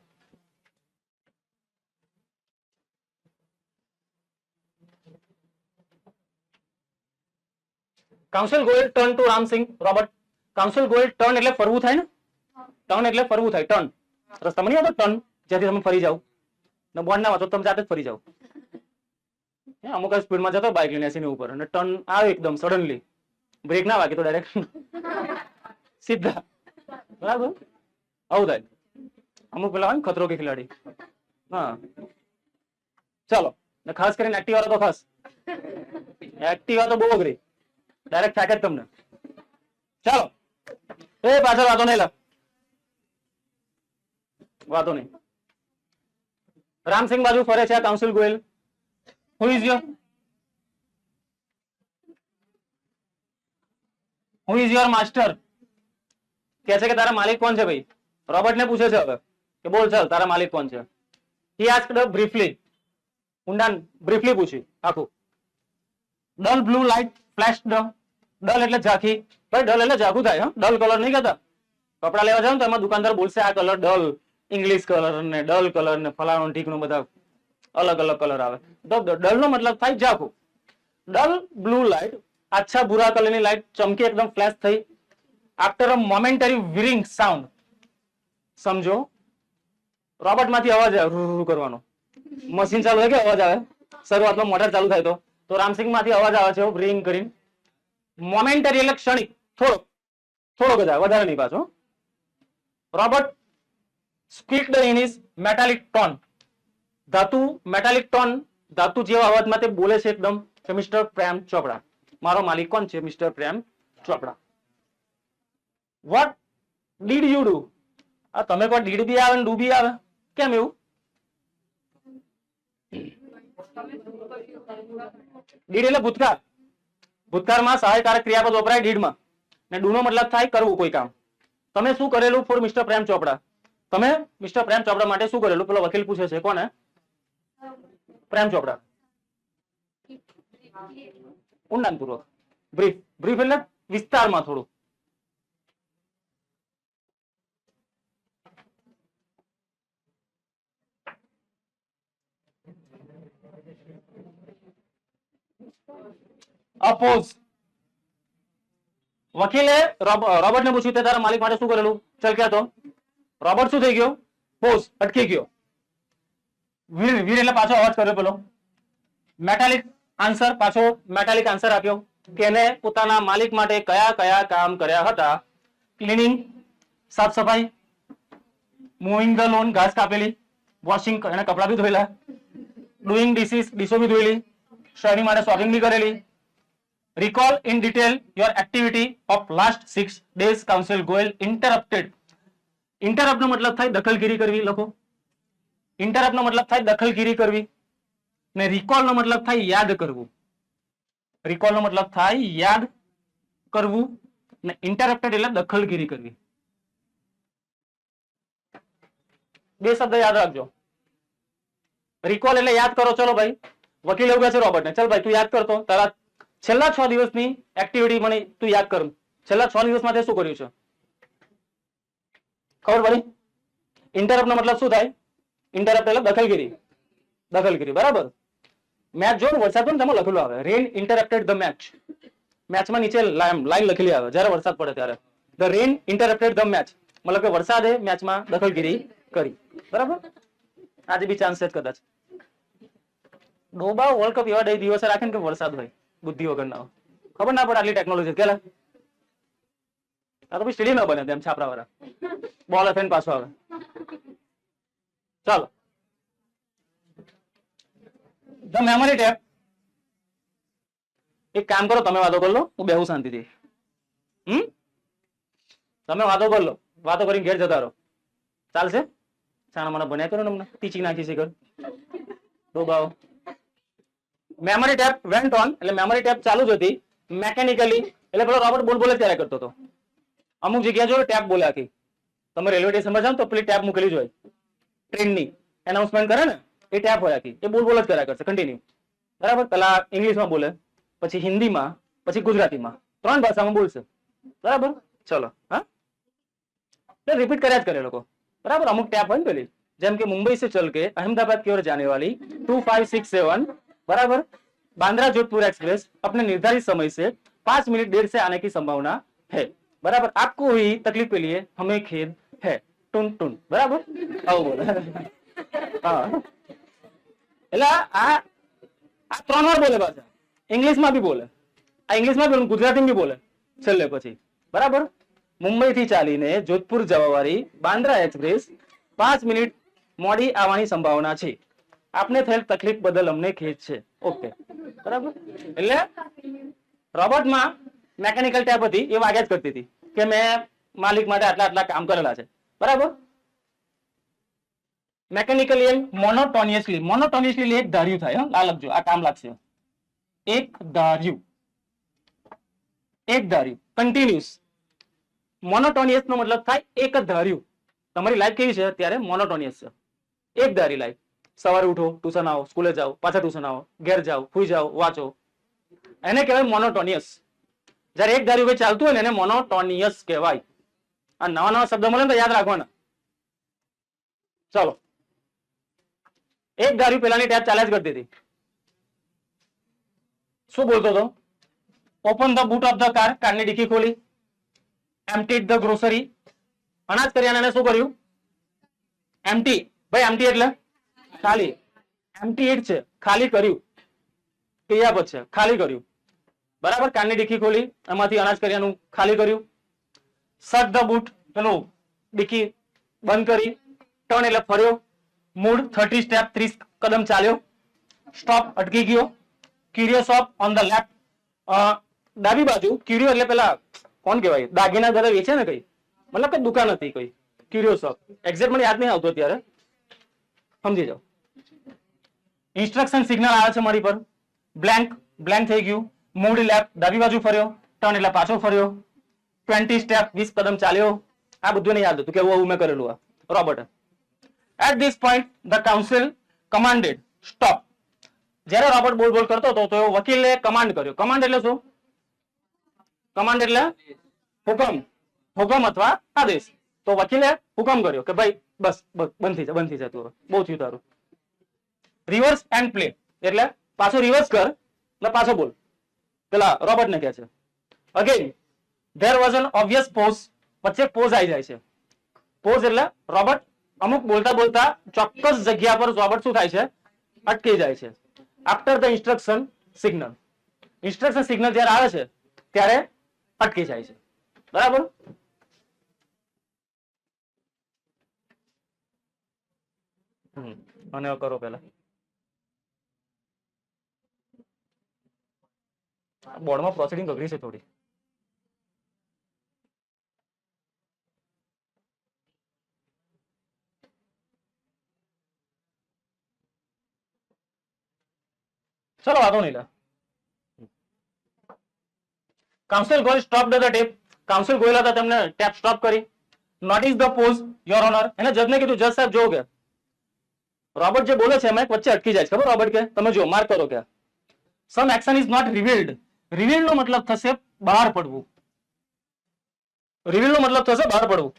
counsel Goyal turn to Ramsingh Robert. Counsel Goyal turn એટલે ફરવું થાય ને? ટર્ન એટલે ફરવું થાય. ટર્ન રસ્તામાં નહીં આવતો ટર્ન, જ્યાંથી તમે ફરી જાવ ને બોર્ડ ના વાંચો તમે જાતે જ ફરી જાવ. અમુક સ્પીડમાં જતો બાઇક લઈને 80 ની ઉપર અને ટર્ન આવે એકદમ સડનલી, બ્રેક ના વાગે તો ડાયરેક્ટ સીધા. બરાબર આવું થાય. અમુક પેલા હોય ને ખતરો કે ખિલાડી. હા ચાલો ને ખાસ કરીને એક્ટિવા તો ખાસ. એક્ટિવા તો બહુ અઘરી, ડાયરેક્ટ થાકે જ તમને. ચાલો એ પાછળ વાતો નહીં, વાતો નહીં. રામસિંહ બાજુ ફરે છે council Goyal. Who is your master? કે છે કે તારા માલિક કોણ છે ભાઈ? રોબર્ટ ને પૂછે છે હવે કે બોલ ચાલ તારા માલિક કોણ છે? He asked briefly. ઊંડાણ બ્રીફલી પૂછ્યું આખું. Dull blue light flashed. Dull એટલે ઝાંખી. ભાઈ ડલ એટલે ઝાંખું થાય. ડલ કલર નહીં કહેતા. કપડા લેવા જાવ ને તો એમાં દુકાનદાર બોલશે આ કલર ડલ, ઇંગ્લિશ કલર ને ડલ કલર ને ફલાણું ઠીકનું બધા અલગ અલગ કલર આવે. તો ડલ નો મતલબ થાય ઝાંખું. ડલ બ્લુ લાઇટ આછા ભૂરા કલરની લાઇટ ચમકી એકદમ ફ્લેશ થઈ. After a momentary whirring sound. સમજો રોબોટ માંથી અવાજ આવે રૂ કરવાનો. મશીન ચાલુ થાય કે અવાજ આવે શરૂઆતમાં મોટર ચાલુ થાય તો રામસિંહ માંથી અવાજ આવે છે રિંગ કરીને. મોમેન્ટરી એટલે ક્ષણિક, થોડો જ આવે વધારે નહીં પાછો. Robert speak the in his metallic tone. ધાતુ મેટાલિક ટોન, ધાતુ જેવા અવાજમાં તે બોલે છે એકદમ કે મિસ્ટર પ્રેમ ચોપડા. મારો માલિક કોણ છે? Mister Prem Chopra. What did you do? આ તમે કોઈ ડીડ બી આવે ને ડુ બી આવે, કેમ એવું? ડીડ એટલે ભૂતકાળ. ભૂતકાળમાં સહાયકારક ક્રિયાપદ વપરાય ડીડમાં, ને ડુ નો મતલબ થાય કરવું કોઈ કામ. તમે શું કરેલું ફોર મિસ્ટર પ્રેમ ચોપડા? તમે મિસ્ટર પ્રેમ ચોપડા માટે શું કરેલું? પેલો વકીલ પૂછે છે. કોને? પ્રેમ ચોપડા. ઊંડાણપૂર્વક. બ્રીફ. બ્રીફ એટલે વિસ્તારમાં થોડું. અપોઝ. વકીલે રોબર્ટને પૂછ્યું તે તારા માલિક માટે શું કરેલું? ચલ ક્યાં તો રોબર્ટ શું થઈ ગયો? પોઝ, અટકી ગયો. વીર, વીર એટલે પાછો અવાજ કર્યો પેલો. મેટાલિક આન્સર, પાછો મેટાલિક આન્સર આપ્યો કે એને પોતાના માલિક માટે કયા કયા કામ કર્યા હતા? ક્લીનિંગ, સાફ સફાઈ, મૂવિંગ ધ લોન, ઘાસ કાપેલી, વોશિંગ, એને કપડા બી ધોયેલા, ડુઈંગ ડિશિસ, ડીશો બી ધોયેલી, શહેરી માટે શોપિંગ બી કરેલી. Recall in detail your activity of last 6 days. Council Goel interrupted. Interrupt નો મતલબ થાય દખલગીરી કરવી. લખો. Interrupt નો મતલબ થાય દખલગીરી કરવી, ને recall નો મતલબ થાય યાદ કરવું. Recall નો મતલબ થાય યાદ કરવું, ને interrupted એટલે દખલગીરી કરવી. બે શબ્દ યાદ રાખજો. Recall એટલે યાદ કરો. ચલો ભાઈ, વકીલ એવું કહે છે રોબર્ટને, ચલ ભાઈ તું યાદ કરતો, તારા છેલ્લા 6 દિવસની એક્ટિવિટી મને તું યાદ કર. છેલ્લા 6 દિવસ માટે શું કર્યું છે? ખબર પડી? ઇન્ટરપ્ટ નો મતલબ શું થાય? ઇન્ટરપ્ટ એટલે દખલગીરી. દખલગીરી, બરાબર. મેચ જો વરસાદ પણ તેમાં લખેલું આવે, રેન ઇન્ટરપ્ટેડ ધ મેચ. મેચમાં નીચે લાઈન લખેલી આવે જ્યારે વરસાદ પડે ત્યારે, the rain interrupted the match, મતલબ કે વરસાદે મેચમાં દખલગીરી કરી. બરાબર. આજે બી ચાન્સ છે કદાચ. ડોબા વર્લ્ડ કપ એવા દિવસે રાખે ને કે વરસાદ હોય, બુદ્ધિ વગર ના હોય. ખબર ના પડે આટલી ટેકનોલોજી કેલા. આ તો ભાઈ સ્ટેડિયમ ના બને તેમ છાપરા વાળા, બોલ થઈને પાછો આવે. ચાલો, ધ મેમરી ટેપ. એક કામ કરો, તમે વાતો કરી લો, હું બેહું શાંતિથી. તમે વાતો કરી લો, વાતો કરીને ઘેર જતા રહો, ચાલશે? સાણા મને બન્યા કરો ને, અમને ટીચિંગ નાખી છે ઘર ડોબાઓ. મેમરી ટેપ વેન્ટ ઓન એટલે મેમરી ટેપ ચાલુ જ હતી મેકેનિકલી, એટલે પેલો રોબર્ટ બોલ બોલે ત્યારે કરતો હતો. અમુક જગ્યા જો ટેપ બોલે આખી. તમે રેલવે સ્ટેશનમાં જાઓ તો પેલી ટેપ મૂકેલી જ હોય, ટ્રેનની એનાઉન્સમેન્ટ કરે ને એ ટેપ હોય આખી, એ બોલ બોલ જ કર્યા કરશે કન્ટિન્યુ. બરાબર. પેલા ઇંગ્લિશમાં બોલે, પછી હિન્દીમાં, પછી ગુજરાતીમાં, 3 ભાષામાં બોલશે. બરાબર. ચલો, હા, રિપીટ કર્યા જ કરે લોકો. બરાબર. અમુક ટેપ હોય ને પેલી, જેમ કે મુંબઈ से चल के अहमदाबाद की ओर जाने वाली 2567, बराबर, बांद्रा जोधपुर एक्सप्रेस अपने निर्धारित समय से 5 मिनट देर से आने की संभावना है. बराबर. आपको हुई तकलीफ के लिए हमें खेद है. टून टून. बराबर. આવું બોલે. હા, એટલે આ 3 વાર બોલે પાછા. ઇંગ્લિશમાં બી બોલે, આ ઇંગ્લિશમાં બી, ગુજરાતીમાં બી બોલે છેલ્લે પછી. બરાબર. મુંબઈ થી ચાલીને જોધપુર જવા વાળી બાંદ્રા એક્સપ્રેસ 5 મિનિટ મોડી આવવાની સંભાવના છે. આપને થયેલ તકલીફ બદલ અમને ખેદ છે. ઓકે, બરાબર. એટલે રોબોટમાં મેકેનિકલ ટેપ હતી, એ વાગ્યા જ કરતી હતી કે મેં માલિક માટે આટલા આટલા કામ કરેલા છે. બરાબર. મેકેનિકલી એમ મોનોટોનિયસલી, મોનોટોનિયસલી એક ધાર્યું થાય. આ લખજો, આ કામ લાગશે. એક ધાર્યું, એક ધાર્યું, કન્ટિન્યુઅસ. મોનોટોનિયસ નો મતલબ થાય એક જ ધાર્યું. તમારી લાઈફ કેવી છે અત્યારે? મોનોટોનિયસ છે, એક ધારી લાઈફ. સવારે ઉઠો, ટ્યુશન આવો, સ્કૂલે જાઓ, પાછા ટ્યુશન આવો, ઘેર જાઓ, સુઈ જાઓ, વાંચો, એને કહેવાય મોનોટોનિયસ. જયારે એક ધાર્યું ભાઈ ચાલતું હોય ને એને મોનોટોનિયસ કહેવાય. આ નવા નવા શબ્દ મળે ને તો યાદ રાખવાના. ચલો, એક ધાર્યું પેલાની ટેપ ચાલ્યા જ કરતી હતી. શું બોલતો હતો? Open the boot of the car, કારની ડીકી ખોલી. એમ્પ્ટીડ ધ ગ્રોસરી, અનાજ કરિયાણાને શું કર્યું? એમ્પ્ટી. ભાઈ એમ્પ્ટી એટલે ખાલી, એમ્પ્ટી ઇટ છે, ખાલી કર્યું. ક્રિયાપદ છે, ખાલી કર્યું. બરાબર. કારની ડીકી ખોલી, એમાંથી અનાજ કરિયાણું ખાલી કર્યું. શટ ધ બૂટ, પેલું ડીકી બંધ કરી. ટર્ન એટલે ફર્યો, મૂવ 30 સ્ટેપ 30 કદમ ચાલ્યો, સ્ટોપ અટકી ગયો, curious of on the left, ડાબી બાજુ, ક્યુરિયો એટલે પેલા કોણ કહેવાય દાગીના ઘરે વેચે ને કઈ, મતલબ કે દુકાન હતી કોઈ, ક્યુરિયસ ઓફ એક્ઝેક્ટ મને યાદ નહીં આવતો અત્યારે, સમજી જાઓ. ઇન્સ્ટ્રક્શન સિગ્નલ આવે છે મારી પર, બ્લેન્ક થઈ ગયું, મૂવ લેફ્ટ ડાબી બાજુ ફર્યો, ટર્ન એટલે પાછો ફર્યો, 20 સ્ટેપ 20 કદમ ચાલ્યો, આ બધું ને યાદ હતું કે આવું મેં કરેલું આ Robert. At this point the counsel commanded stop. જ્યારે રોબર્ટ બોલ કરતો હતો તો વકીલે કમાન્ડ કર્યો. કમાન્ડ એટલે શું? કમાન્ડ એટલે હુકમ અથવા આદેશ. તો વકીલે હુકમ કર્યો કે ભાઈ બસ બંધ થઈ જા તું, બહુ થયું તારું. રિવર્સ એન્ડ પ્લે એટલે પાછો રિવર્સ કર ને પાછો બોલ, પેલા રોબર્ટ ને કહે છે. Again there was an obvious pause, વચ્ચે પોઝ આવી જાય છે. પોઝ એટલે રોબર્ટ અમુક બોલતા ચોક્કસ જગ્યા પર રોબર્ટ શું થાય છે? અટકી જાય છે. આફ્ટર ધ ઇન્સ્ટ્રક્શન સિગ્નલ જ્યારે આવે છે ત્યારે અટકી જાય છે. બરાબર? અને કરો પેલા બોર્ડમાં પ્રોસિડિંગ અઘરી છે થોડી. ચલો વાંધો નહીં. Counsel Goyal stop the tape. Counsel Goyal હતા, તેમને ટેપ સ્ટોપ કરી. Notice the pause your honour. એને જજને કીધું જજ સાહેબ જો કે રોબર્ટ જે બોલે છે એમાં વચ્ચે અટકી જાય છે. ખબર રોબર્ટ કે તમે જો માર્ક કરો કે some action is not revealed. Revealed નો મતલબ થશે બહાર પડવું. રિવીલ નો મતલબ થશે બહાર પડવું.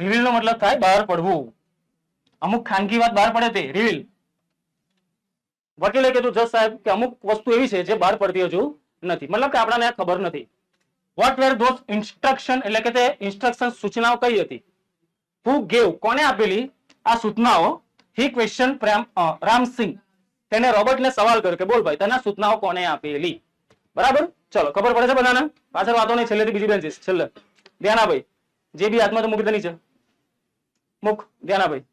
રિવીલ નો મતલબ થાય બહાર પડવું. અમુક ખાનગી વાત બહાર પડે તે રિવીલ. વકીલે કીધું જજ સાહેબ કે અમુક વસ્તુ એવી છે જે બહાર પડતી હજુ નથી, મતલબ કે આપણાને ખબર નથી. વોટ વેર ધોઝ ઇન્સ્ટ્રક્શન એટલે કે તે ઇન્સ્ટ્રક્શન સૂચનાઓ કઈ હતી? હુ ગેવ કોને આપેલી આ સૂચનાઓ? હી ક્વેશ્ચન રામસિંહ. તેને રોબર્ટને સવાલ કર્યો કે બોલ ભાઈ તને સૂચનાઓ કોને આપેલી? બરાબર? ચલો ખબર પડે છે બધાને? પાછળ વાતો નહીં, છેલ્લેથી બીજી બેન્ચીસ છેલ્લે ધ્યાન ભાઈ જે બી હાથમાં તો મૂકી દે નીચે મુક. ધ્યાન ભાઈ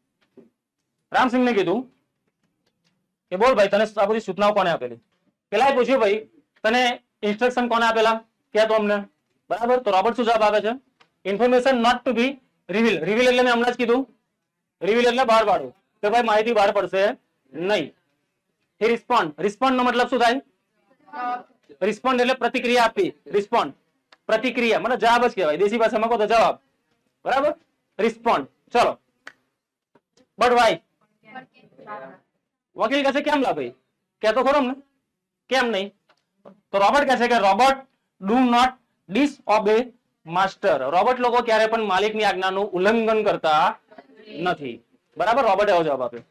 રામસિંહને કીધું કે બોલ ભાઈ તને આ બધી સૂચનાઓ કોને આપેલી? પેલા પૂછ્યું ભાઈ તને ઇન્સ્ટ્રક્શન કોને આપેલા કે તો અમને. બરાબર? તો રોબર્ટ શું જવાબ આપે છે? Information not to be reveal. Reveal એટલે મેં હમણાં જ કીધું, રિવીલ એટલે બહાર પાડવું, કે ભાઈ માહિતી બહાર પડશે નહીં. હી રિસ્પોન્ડ. રિસ્પોન્ડ નો મતલબ શું થાય? રિસ્પોન્ડ એટલે પ્રતિક્રિયા આપવી. રિસ્પોન્ડ પ્રતિક્રિયા મને જવાબ જ કહેવાય, દેશી ભાષામાં કહો તો જવાબ. બરાબર? રિસ્પોન્ડ. ચલો બટ વાય? વકીલ કહે છે કેમ લા ભાઈ? કે તો ખરો ને કેમ નહીં? તો રોબર્ટ કહે છે કે Robert do not disobey master. Robert લોકો ક્યારે પણ માલિકની આજ્ઞાનું ઉલ્લંઘન કરતા નથી. બરાબર? રોબર્ટ એવો જવાબ આપ્યો.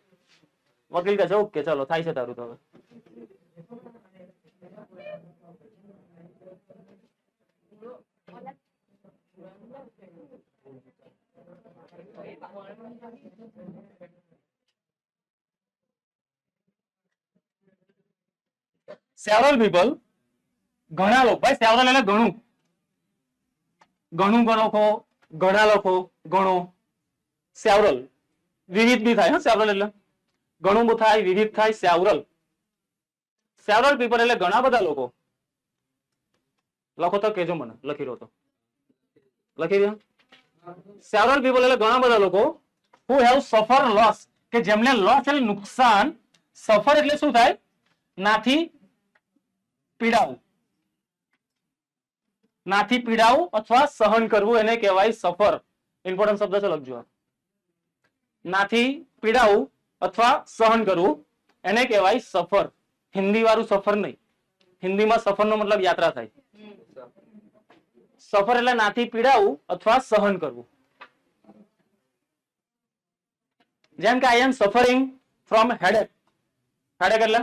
વકીલ કહે છે ઓકે ચલો થાય છે તારું. તો હવે several people, ઘણા લોકો. ભાઈ several એટલે ઘણું. ઘણું લખો, ઘણા લખો, ઘણો. several વિવિધ બી થાય. several એટલે ઘણું બી થાય, વિવિધ થાય. several people એટલે ઘણા બધા લોકો. લખો તો કેજો મને, લખી રહ્યો તો લખી દો. several people એટલે ઘણા બધા લોકો who have suffer loss, કે જેમને લોસ એટલે નુકસાન. સફર એટલે શું થાય? નાથી પીડાવું. નાથી પીડાવું અથવા સહન કરવું એને કહેવાય સફર. ઇમ્પોર્ટન્ટ શબ્દ છે, લખજો. નાથી પીડાવું અથવા સહન કરવું એને કહેવાય સફર. હિન્દી વાળું સફર નહીં. હિન્દીમાં સફર નો મતલબ યાત્રા થાય. સફર એટલે નાથી પીડાવું અથવા સહન કરવું. જેમ કે આઈ એમ સફરિંગ ફ્રોમ હેડેક. હેડેક એટલે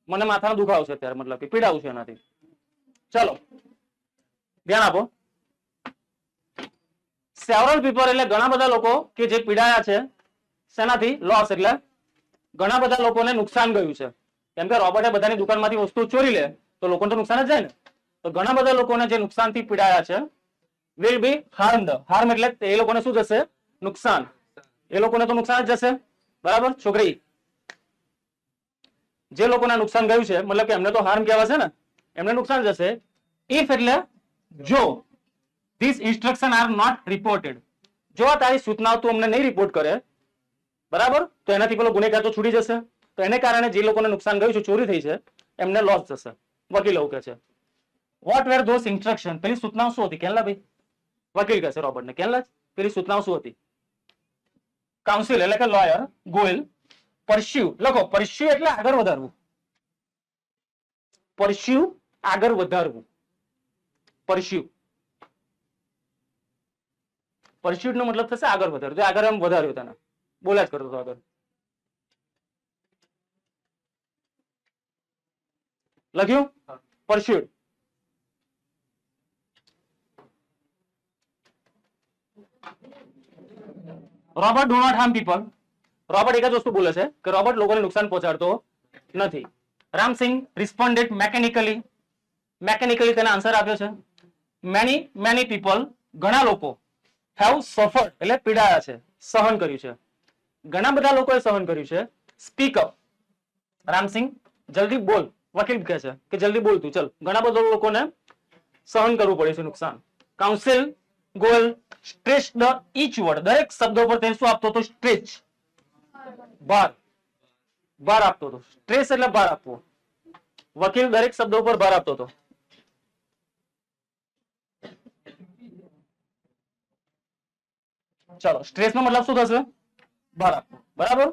મને માથાનો દુખાવો છે અત્યારે, મતલબ કે પીડાવું છે એનાથી. ચલો ધ્યાન આપો. સેવરલ પીપલ એટલે ઘણા બધા લોકો કે જે પીડાયા છે. શેનાથી? લોસ એટલે ઘણા બધા લોકોને નુકસાન ગયું છે કેમ કે રોબોટે બધાની દુકાનમાંથી વસ્તુ ચોરી લે તો લોકોને તો નુકસાન જ જાય ને. તો ઘણા બધા લોકોને જે નુકસાનથી પીડાયા છે વિલ બી હાર્મ્ડ. હાર્મ એટલે એ લોકોને શું જશે? નુકસાન. એ લોકોને તો નુકસાન જ જશે, બરાબર છોકરી? જે લોકોને નુકસાન ગયું છે મતલબ કે એમને તો હાર્મ કહેવાય છે ને, એમને નુકસાન જશે. ઇફ એટલે જો this instruction are not reported, જો તારી સૂચનાઓ તું અમને નહીં રિપોર્ટ કરે, બરાબર, તો એનાથી પેલો ગુનેગાર તો છૂટી જશે. તો એને કારણે જે લોકોને નુકસાન ગયું છે, ચોરી થઈ છે, એમને લોસ જશે. વકીલ એવું કહે છે. What were those instruction? પેલી સૂચનાઓ શું હતી કેનલા ભાઈ? વકીલ કહે છે રોબર્ટને, કેનલા પેલી સૂચનાઓ શું હતી? કાઉન્સિલ એટલે કે લોયર ગોયલ પરસ્યુ, લખો પરસ્યુ એટલે આગળ વધારવું. પરસ્યુ આગળ વધારવું. પરસ્યુ, પરસ્યુટ નો મતલબ થશે આગળ વધારવું. આગળ એમ વધાર્યું તને, બોલ્યા જ કરતો આગળ. લખ્યું pursuit. Robert do not harm people. Robert એક જ વસ્તુ બોલે છે કે રોબર્ટ લોકોને નુકસાન પહોંચાડતો નથી. રામસિંગ રિસ્પોન્ડેડ મેકેનિકલી. મેકેનિકલી તેને આન્સર આપ્યો છે. મેની પીપલ, ઘણા લોકો, હેવ સફર્ડ એટલે પીડાયા છે, સહન કર્યું છે. ઘણા બધા લોકોએ સહન કર્યું છે. Speak up. રામસિંગ જલ્દી બોલ. વકીલ કહે છે કે જલ્દી બોલ તું, ચલ. ઘણા બધા લોકોને સહન કરવું પડે છે નુકસાન. Counsel Goyal stretch the each word. દરેક શબ્દો પર તેને શું આપતો હતો? સ્ટ્રેચ, ભાર. ભાર આપતો હતો. સ્ટ્રેસ એટલે ભાર આપવો. વકીલ દરેક શબ્દો પર ભાર આપતો હતો. ચલો, સ્ટ્રેસ નો મતલબ શું થશે? ભાર આપવો, બરાબર.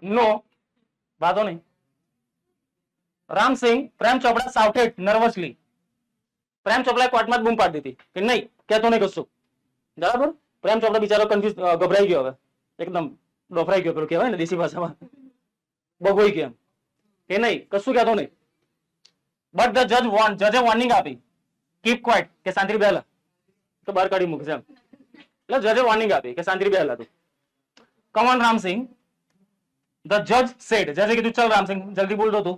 નો, વાંધો નહીં. રામસિંગ, પ્રેમ ચોપડા સાઉટેડ નર્વસલી. પ્રેમ ચોપડાએ કોર્ટમાં જ બૂમ પાડી દીધી કે નહીં, કહેતો નહીં કશું, બરાબર. પ્રેમ ચોપડા બિચારો કન્ફ્યુઝ, ગભરાઈ ગયો, હવે એકદમ ડોફરાઈ ગયો, પેલું કહેવાય ને દેશી ભાષામાં, બગોઈ ગયો કે નહીં, કશું કહેતો નહીં. બટ ધ જજ વોર્ન, જજે વોર્નિંગ આપી, કીપ ક્વાઇટ, કે શાંતિ બેહલા, તો બહાર કાઢી મૂકશે એમ. એટલે જજે વોર્નિંગ આપી કે શાંતિ બેહલા તું. કમ ઓન રામસિંગ, ધ જજ સેડ. જજે કીધું ચલ રામસિંગ જલ્દી બોલ દો તું.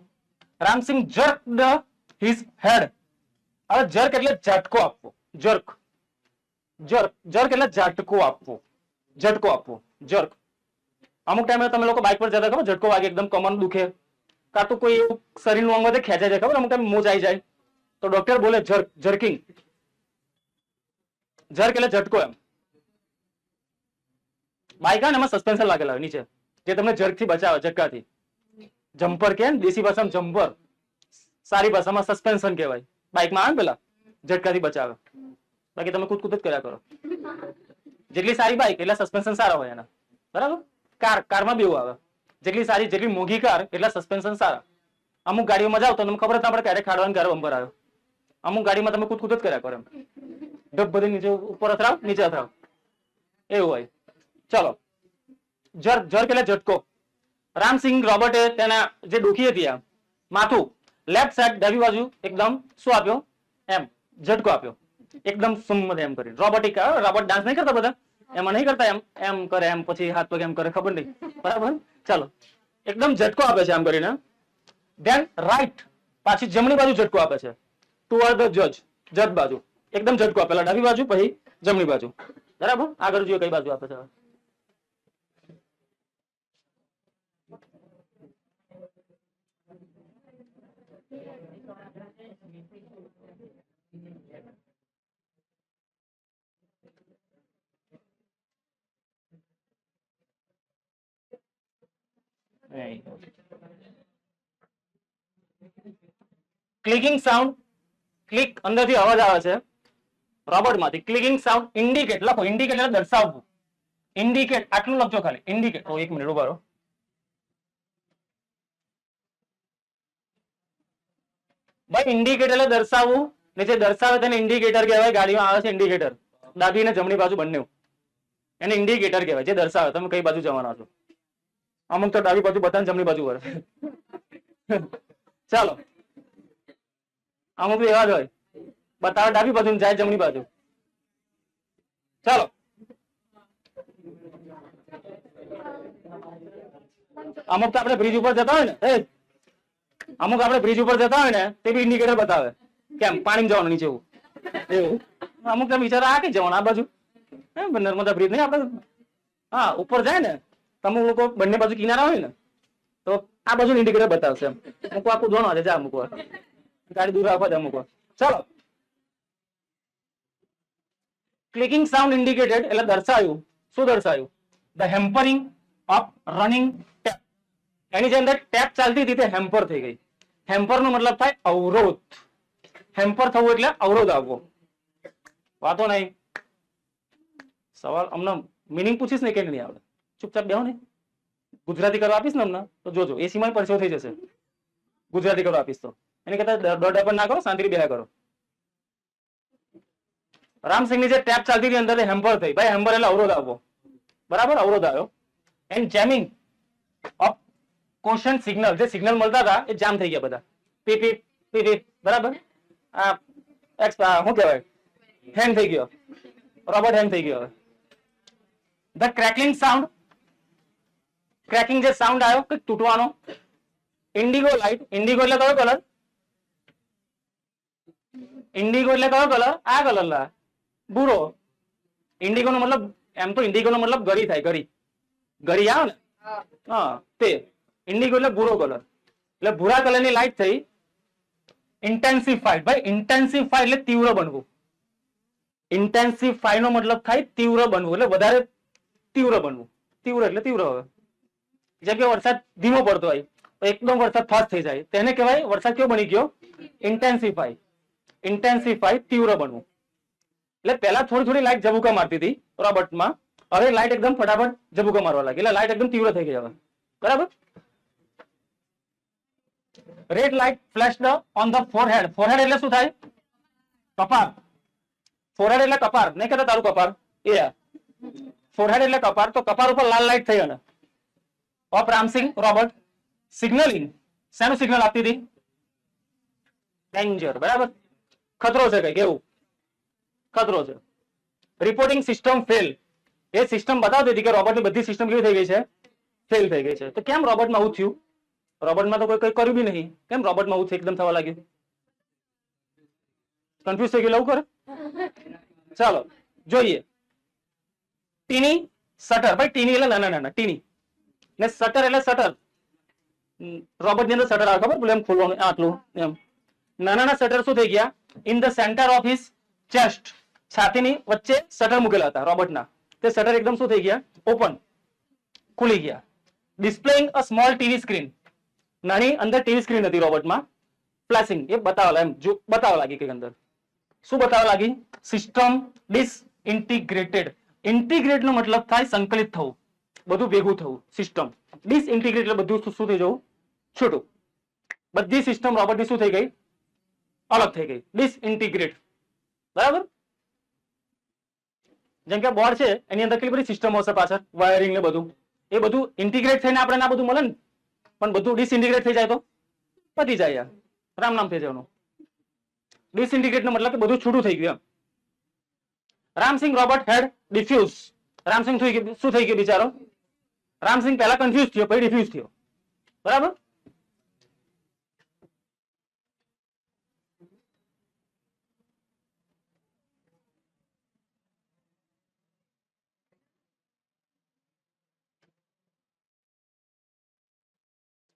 Ramsingh jerked his head. હવે જર્ક એટલે ઝટકો આપવો. જર્ક, જર્ક, જર્ક એટલે ઝટકો આપવો. ઝટકો આપવો, જર્ક. અમુક ટાઈમે તમે લોકો બાઇક પર જતા ખબર ઝટકો વાગે, એકદમ કમર દુખે, કાં તો કોઈ એવું શરીરનું અંગ ખેંચાઈ જાય, ખબર અમુક ટાઈમ મોજ આવી જાય, તો ડોક્ટર બોલે જર્ક, જર્કિંગ. જર્ક એટલે ઝટકો એમ. બાઇક આવે ને એમાં સસ્પેન્શન લાગેલા હોય નીચે, જે તમને જર્ક થી બચાવે, ઝટકાથી. જમ્પર કે દેશી ભાષામાં જમ્પર, સારી ભાષામાં સસ્પેન્શન કહેવાય. બાઇકમાં આવે પેલા ઝટકાથી બચાવે. બાકી તમે કૂદ જ કર્યા કરો. જેટલી સારી બાઇક એટલા સસ્પેન્શન સારા હોય એના, બરાબર. કારમાં બી એવું આવે, જેટલી સારી, જેટલી મોંઘી કાર એટલા સસ્પેન્શન સારા. અમુક ગાડીઓમાં જાવ તો તમને ખબર જ ના પડે ક્યારે ખાડવાનું ક્યારે બમ્પર આવ્યો. અમુક ગાડીમાં તમે કૂદ જ કર્યા કરો એમ, ડબ બધી નીચે ઉપર અથડાવ, નીચે અથડાવ, એવું હોય. ચલો, જર્ક, જર્ક એટલે ઝટકો. રામસિંગ રોબર્ટે તેના જે ડોકી હતી આ માથું, લેફ્ટ સાઈડ ડાબી બાજુ એકદમ શું આપ્યો? એમ ઝટકો આપ્યો, એકદમ સુમ્મ એમ કરી. રોબોટિક, રોબોટ ડાન્સ નહીં કરતા બધા, એમાં નહીં કરતા, એમ એમ કરે, એમ પછી હાથ પગ એમ કરે, ખબર નહીં, બરાબર. ચાલો, એકદમ ઝટકો આપે છે આમ કરીને. ધેન રાઈટ, પાછી જમણી બાજુ ઝટકો આપે છે, ટુવર્ડ ધ જજ, જજ બાજુ એકદમ ઝટકો આપે, પેલા ડાબી બાજુ પછી જમણી બાજુ, બરાબર. આગળ જોઈએ કઈ બાજુ આપે છે. ક્લિકિંગ સાઉન્ડ, ક્લિક અંદરથી અવાજ આવે છે રોબોટમાંથી. ક્લિકિંગ સાઉન્ડ, ઇન્ડિકેટ, લખો ઇન્ડિકેટ એટલે દર્શાવવું. ઇન્ડિકેટ આટલું લખજો ખાલી, ઇન્ડિકેટ. એક મિનિટ ઉભા રહો. ભાઈ ઇન્ડિકેટ એટલે દર્શાવવું, ને જે દર્શાવે તેને ઇન્ડિકેટર કહેવાય. ગાડીમાં આવે છે ઇન્ડિકેટર, ડાબી ને જમણી બાજુ બંને, એને ઇન્ડિકેટર કહેવાય. જે દર્શાવે તમે કઈ બાજુ જવાના છો. અમુક તો ડાબી બાજુ બતાવે, જમણી બાજુ વળે. ચાલો, અમુક એવા જ હોય, બતાવે ડાબી બાજુ જાય જમણી બાજુ. ચાલો અમુક તો આપણે બ્રિજ ઉપર જતા હોય ને અમુક આપણે બ્રિજ ઉપર જતા હોય ને તે બી ઇન્ડિકેટર બતાવે કેમ પાણી જવાનું નીચે એવું. અમુક તો બિચારા આ કે જવાનું આ બાજુ નર્મદા બ્રિજ નહીં આપણે હા ઉપર જાય ને અમુક લોકો બંને બાજુ કિનારા હોય ને તો આ બાજુ ઇન્ડિકેટર બતાવશે એમ મૂકવા આખું જોવાનું છે જા મૂકવા ગાડી દૂર રાખવા જા મૂકવા. ચાલો ક્લિકિંગ સાઉન્ડ ઇન્ડિકેટેડ એટલે દર્શાવ્યું શું દર્શાવ્યું the hampering of running tap. એની જે અંદર ટેપ ચાલતી હતી તે હેમ્પર થઈ ગઈ. હેમ્પર નો મતલબ થાય અવરોધ. હેમ્પર થવું એટલે અવરોધ આવવો. વાતો નહીં સવાલ અમને મિનિંગ પૂછીશ ને કે નહીં આવડે ચૂપચાપ બેહો ને ગુજરાતી કરવા આપીશ ને અમને તો જોજો એસી માં પરસો થઈ જશે ગુજરાતી કરવા આપીશ તો એને કહેતા દોઢ પણ ના કરો શાંતિથી બેહા કરો. રામસિંહની જે ટેપ ચાલતી હતી અંદર હેમ્પર થઈ ભાઈ હેમ્પર એટલે અવરોધ આવવો બરાબર અવરોધ આવ્યો. And jamming of caution signal જે સિગ્નલ મળતા હતા એ જામ થઈ ગયા બધા પીપી પીપી બરાબર આ શું કહેવાય હેંગ થઈ ગયો રોબોટ હેંગ થઈ ગયો. ધ ક્રેકલિંગ સાઉન્ડ ક્રેકિંગ જે સાઉન્ડ આવ્યો કે તૂટવાનો. ઇન્ડિગો લાઇટ ઇન્ડિગો એટલે કયો કલર ઇન્ડિગો એટલે કયો કલર આ કલર લા ભૂરો. ઇન્ડિગો નો મતલબ એમ તો ઇન્ડિગો નો મતલબ ગરી થાય ગરી ગરી આવે ને હા તે ઇન્ડિગો એટલે ભૂરો કલર એટલે ભૂરા કલરની લાઇટ થઈ. ઇન્ટેન્સિફાઈડ ભાઈ ઇન્ટેન્સિફાઈડ એટલે તીવ્ર બનવું. ઇન્ટેન્સિફાઈ નો મતલબ થાય તીવ્ર બનવું એટલે વધારે તીવ્ર બનવું. તીવ્ર એટલે તીવ્ર હવે જેમ કે વરસાદ ધીમો પડતો હોય તો એકદમ વરસાદ ફાસ્ટ થઈ જાય તેને કહેવાય વરસાદ કેવો બની ગયો ઇન્ટેન્સિફાઈ. ઇન્ટેન્સિફાઈ તીવ્ર બનવું એટલે પહેલા થોડી થોડી લાઇટ ઝબુકા મારતી હતી રોબોટમાં હવે લાઇટ એકદમ ફટાફટ ઝબુકા મારવા લાગી એટલે લાઇટ એકદમ તીવ્ર થઈ ગઈ હવે બરાબર. Red light flashed on the forehead. Forehead એટલે શું થાય કપાળ. ફોરહેડ એટલે કપાળ નહીં કહેતા તારું કપાળ એ ફોરહેડ એટલે કપાળ તો કપાળ ઉપર લાલ લાઇટ થઈ અને ઓફ રામસિંગ રોબોટ સિગ્નલિંગ શેનું સિગ્નલ આપતી હતી ડેન્જર બરાબર ખતરો છે કઈ કેવું ખતરો છે. રિપોર્ટિંગ સિસ્ટમ ફેલ એ સિસ્ટમ બતાવતી હતી કે રોબોટની બધી સિસ્ટમ કેવી થઈ ગઈ છે ફેલ થઈ ગઈ છે. તો કેમ રોબોટમાં આવું થયું રોબોટમાં તો કોઈ કઈ કર્યું બી નહીં કેમ રોબોટમાં આવું એકદમ થવા લાગ્યું કન્ફ્યુઝ થઈ ગયું લવું કરે. ચાલો જોઈએ ટીની શટર ભાઈ ટીની એટલે નાના નાના ટીની ને શટર એટલે શટર રોબોટ ની અંદર શટર આવે ખબર પેલું એમ ખોલવાનું આટલું એમ નાના નાના શટર શું થઈ ગયા in the centre of his chest છાતીની વચ્ચે શટર મૂકેલા હતા રોબોટના તે શટર એકદમ શું થઈ ગયા ઓપન ખુલી ગયા. ડિસ્પ્લેઇંગ અ સ્મોલ ટીવી સ્ક્રીન નાની અંદર ટીવી સ્ક્રીન હતી રોબોટમાં ફ્લેશિંગ એ બતાવવા એમ જો બતાવવા લાગી કે અંદર શું બતાવવા લાગી સિસ્ટમ ડિસઇન્ટિગ્રેટેડ. ઇન્ટિગ્રેટ નો મતલબ થાય સંકલિત થવું બધું ભેગું થવું સિસ્ટમ. ડિસઇન્ટિગ્રેટ એટલે બધું શું થઈ જવું છૂટું. બધી સિસ્ટમ રોબોટની શું થઈ ગઈ અલગ થઈ ગઈ ડિસઇન્ટિગ્રેટ બરાબર. જેમ કે બોર્ડ છે એની અંદર કેટલી બધી સિસ્ટમ હશે પાછળ વાયરિંગ ને બધું એ બધું ઇન્ટિગ્રેટ થઈને આપણે આ બધું મળે ને પણ બધું ડિસઇન્ટિગ્રેટ થઈ જાય તો પતી જાય યાર રામ નામ થઈ જવાનું. ડિસઇન્ટિગ્રેટ નો મતલબ કે બધું છૂટું થઈ ગયું એમ. રામસિંગ રોબોટ હેડ ડિફ્યુઝ. રામસિંગ શું થઈ ગયું બિચારો રામસિંગ પહેલા કન્ફ્યુઝ થયો પછી ડિફ્યુઝ થયો બરાબર.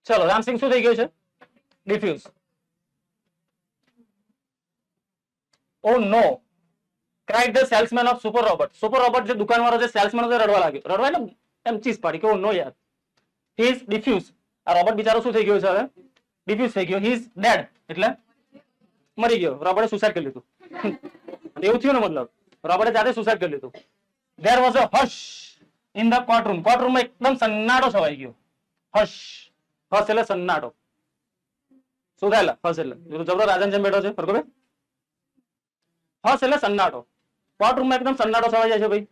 ચલો રામસિંગ શું થઈ ગયું છે defuse. Oh no cried the salesman of super robot. Super robot જે દુકાનવાળો જે સેલ્સમેન હતો રડવા લાગ્યો રડવા એટલે એમ ચીસ પાડી કે ઓ નો યાર હી ઇઝ ડિફ્યુઝ. આ રોબોટ બિચારો શું થઈ ગયો છે હવે ડિફ્યુઝ થઈ ગયો. હી ઇઝ ડેડ એટલે મરી ગયો. રોબોટે સુસાઇડ કરી લીધું એવું થયું ને મતલબ રોબોટે જાતે સુસાઇડ કરી લીધું. There was a hush in the courtroom. કોર્ટરૂમમાં એકદમ સન્નાટો છવાઈ ગયો. હશ હશ એટલે સન્નાટો શું થાય હશ એટલે જબરો રાજન જેમ બેઠો છે ફરકો હશ એટલે સન્નાટો. કોર્ટરૂમમાં એકદમ સન્નાટો છવાઈ જાય છે ભાઈ.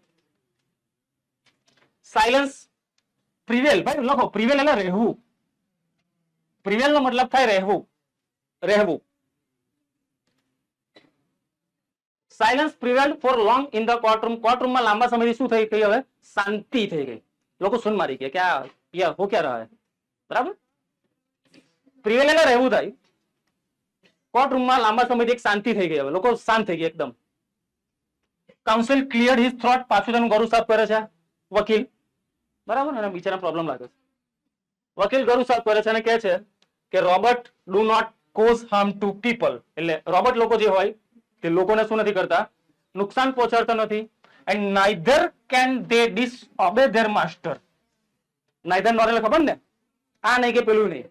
સાયલન્સ પ્રિવેલ ભાઈ લખો પ્રિવેલ એટલે રહેવું. પ્રિવેલ નો મતલબ થાય રહેવું રહેવું silence prevailed for long in the courtroom. કોર્ટરૂમમાં લાંબા સમયથી શું થઈ ગઈ? હવે શાંતિ થઈ ગઈ. લોકો સુન મારી ગયા કે આ યાર હો ક્યાં રહે. બરાબર, પ્રિવેલ એટલે રહેવું થાય. કોર્ટરૂમમાં લાંબા સમયથી એક શાંતિ થઈ ગઈ. હવે લોકો શાંત થઈ ગયા એકદમ. Counsel clear his throat. પાછું તેનું ગળું સાફ કરે છે વકીલ. બરાબર, અને બિચારા પ્રોબ્લેમ લાગે છે. વકીલ ગળું સાફ કરે છે અને કહે છે કે Robert do not cause harm to people. એટલે રોબર્ટ લોકો જે હોય તે લોકોને શું નથી કરતા? નુકસાન પહોંચાડતા નથી. And neither can they disobey their master. Neither not એટલે ખબર ને, આ નહીં કે પેલું નહીં.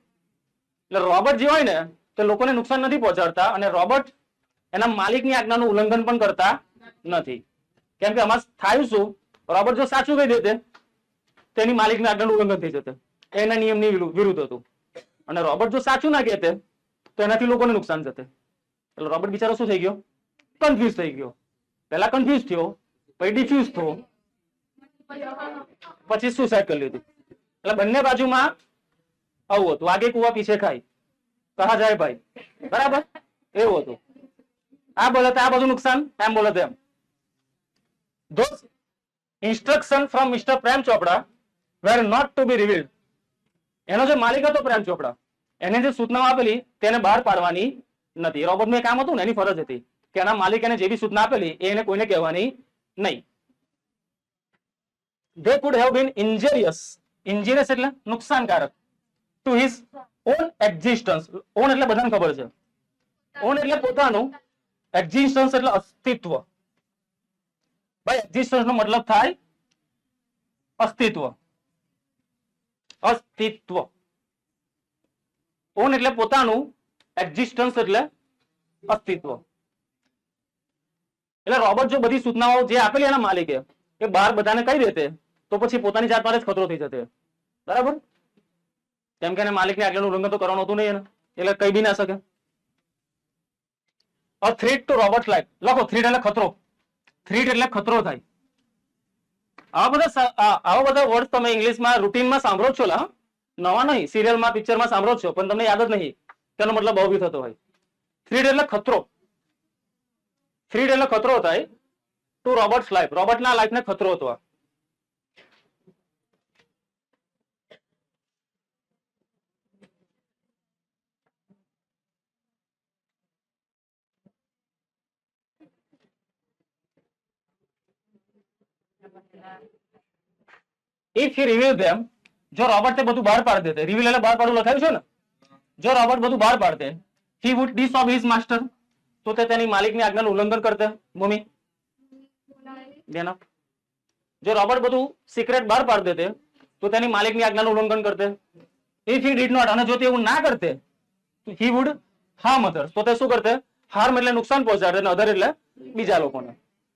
એટલે રોબર્ટ જે હોય ને તે લોકોને નુકસાન નથી પહોંચાડતા અને રોબર્ટ એના માલિકની આજ્ઞાનું ઉલ્લંઘન પણ કરતા નથી. કેમ કે આમાં થાય શું? રોબર્ટ જો સાચું કહી દેતે તેની માલિકની આજ્ઞાનું ઉલ્લંઘન થઈ જશે. એના નિયમની વિરુદ્ધ હતું. અને રોબર્ટ જો સાચું ના કહેતે તો એનાથી લોકોને નુકસાન જશે. એટલે રોબર્ટ બિચારો શું થઈ ગયો? કન્ફ્યુઝ થઈ ગયો. પહેલા કન્ફ્યુઝ થયો, પછી ડિફ્યુઝ થયો, પછી સુસાઇડ કરી લીધું. એટલે બંને બાજુમાં આવું હતું. આગે કુવા પીછે ખાય, કહા જાય ભાઈ. બરાબર, એવું હતું. આ બોલે આ બધું નુકસાન, એમ બોલે એમ. Those instruction from Mr. Prem Chopra were not to be revealed. એનો જે માલિક હતો પ્રેમ ચોપડા, એને જે સૂચનાઓ આપેલી તેને બહાર પાડવાની નથી. રોબર્ટનું એ કામ હતું ને, એની ફરજ હતી કે એના માલિક એને જે બી સૂચના આપેલી એ એને કોઈને કહેવાની નહીં. They could have been injurious. Injurious એટલે નુકસાનકારક. To his own existence. On એટલે બધાને ખબર છે. ઓન એટલે પોતાનું, એક્ઝિસ્ટન્સ એટલે અસ્તિત્વ. ભાઈ એક્ઝિસ્ટન્સ નો મતલબ થાય અસ્તિત્વ. અસ્તિત્વ. ઓન એટલે પોતાનું, એક્ઝિસ્ટન્સ એટલે અસ્તિત્વ. એટલે રોબર્ટ જો બધી સૂચનાઓ જે આપેલી એના માલિકે એ બહાર બધાને કહી દેતે તો પછી પોતાની જાત માટે જ ખતરો થઈ જશે. બરાબર, કેમ કે એને માલિકની આજ્ઞાનું ઉલ્લંઘન તો કરવાનું હતું નહીં એને, એટલે કઈ બી ના શકે. A threat to Robert's life. લખો થ્રેટ એટલે ખતરો. થ્રેટ એટલે ખતરો થાય. આવા બધા વર્ડ તમે ઇંગ્લિશમાં રૂટીનમાં સાંભળો છો. નવા નહીં, સિરિયલમાં પિક્ચરમાં સાંભળો છો પણ તમને યાદ જ નહીં તેનો મતલબ બહુ થતો હોય. થ્રેટ એટલે ખતરો. થ્રેટ એટલે ખતરો થાય ટુ રોબર્ટ્સ લાઈફ. રોબર્ટના લાઈફને ખતરો હતો. If he revealed them, જો રોબર્ટ તે બધું બહાર પાડી દેતે, રિવીલ એટલે બહાર પાડવું લખાયું છે ને, જો રોબર્ટ બધું બહાર પાડતે, he would disobey his master, તો તે તેની માલિકની આજ્ઞાનું ઉલ્લંઘન કરતે. ભૂમિ બેના, જો રોબર્ટ બધું સિક્રેટ બહાર પાડી દેતે તો તેની માલિકની આજ્ઞાનું ઉલ્લંઘન કરતે. If he did not, અને જો તે એવું ના કરતે, he would harm others, તો તે શું કરતે? હાર્મ એટલે નુકસાન પહોંચાડે અને અધર એટલે બીજા લોકોને.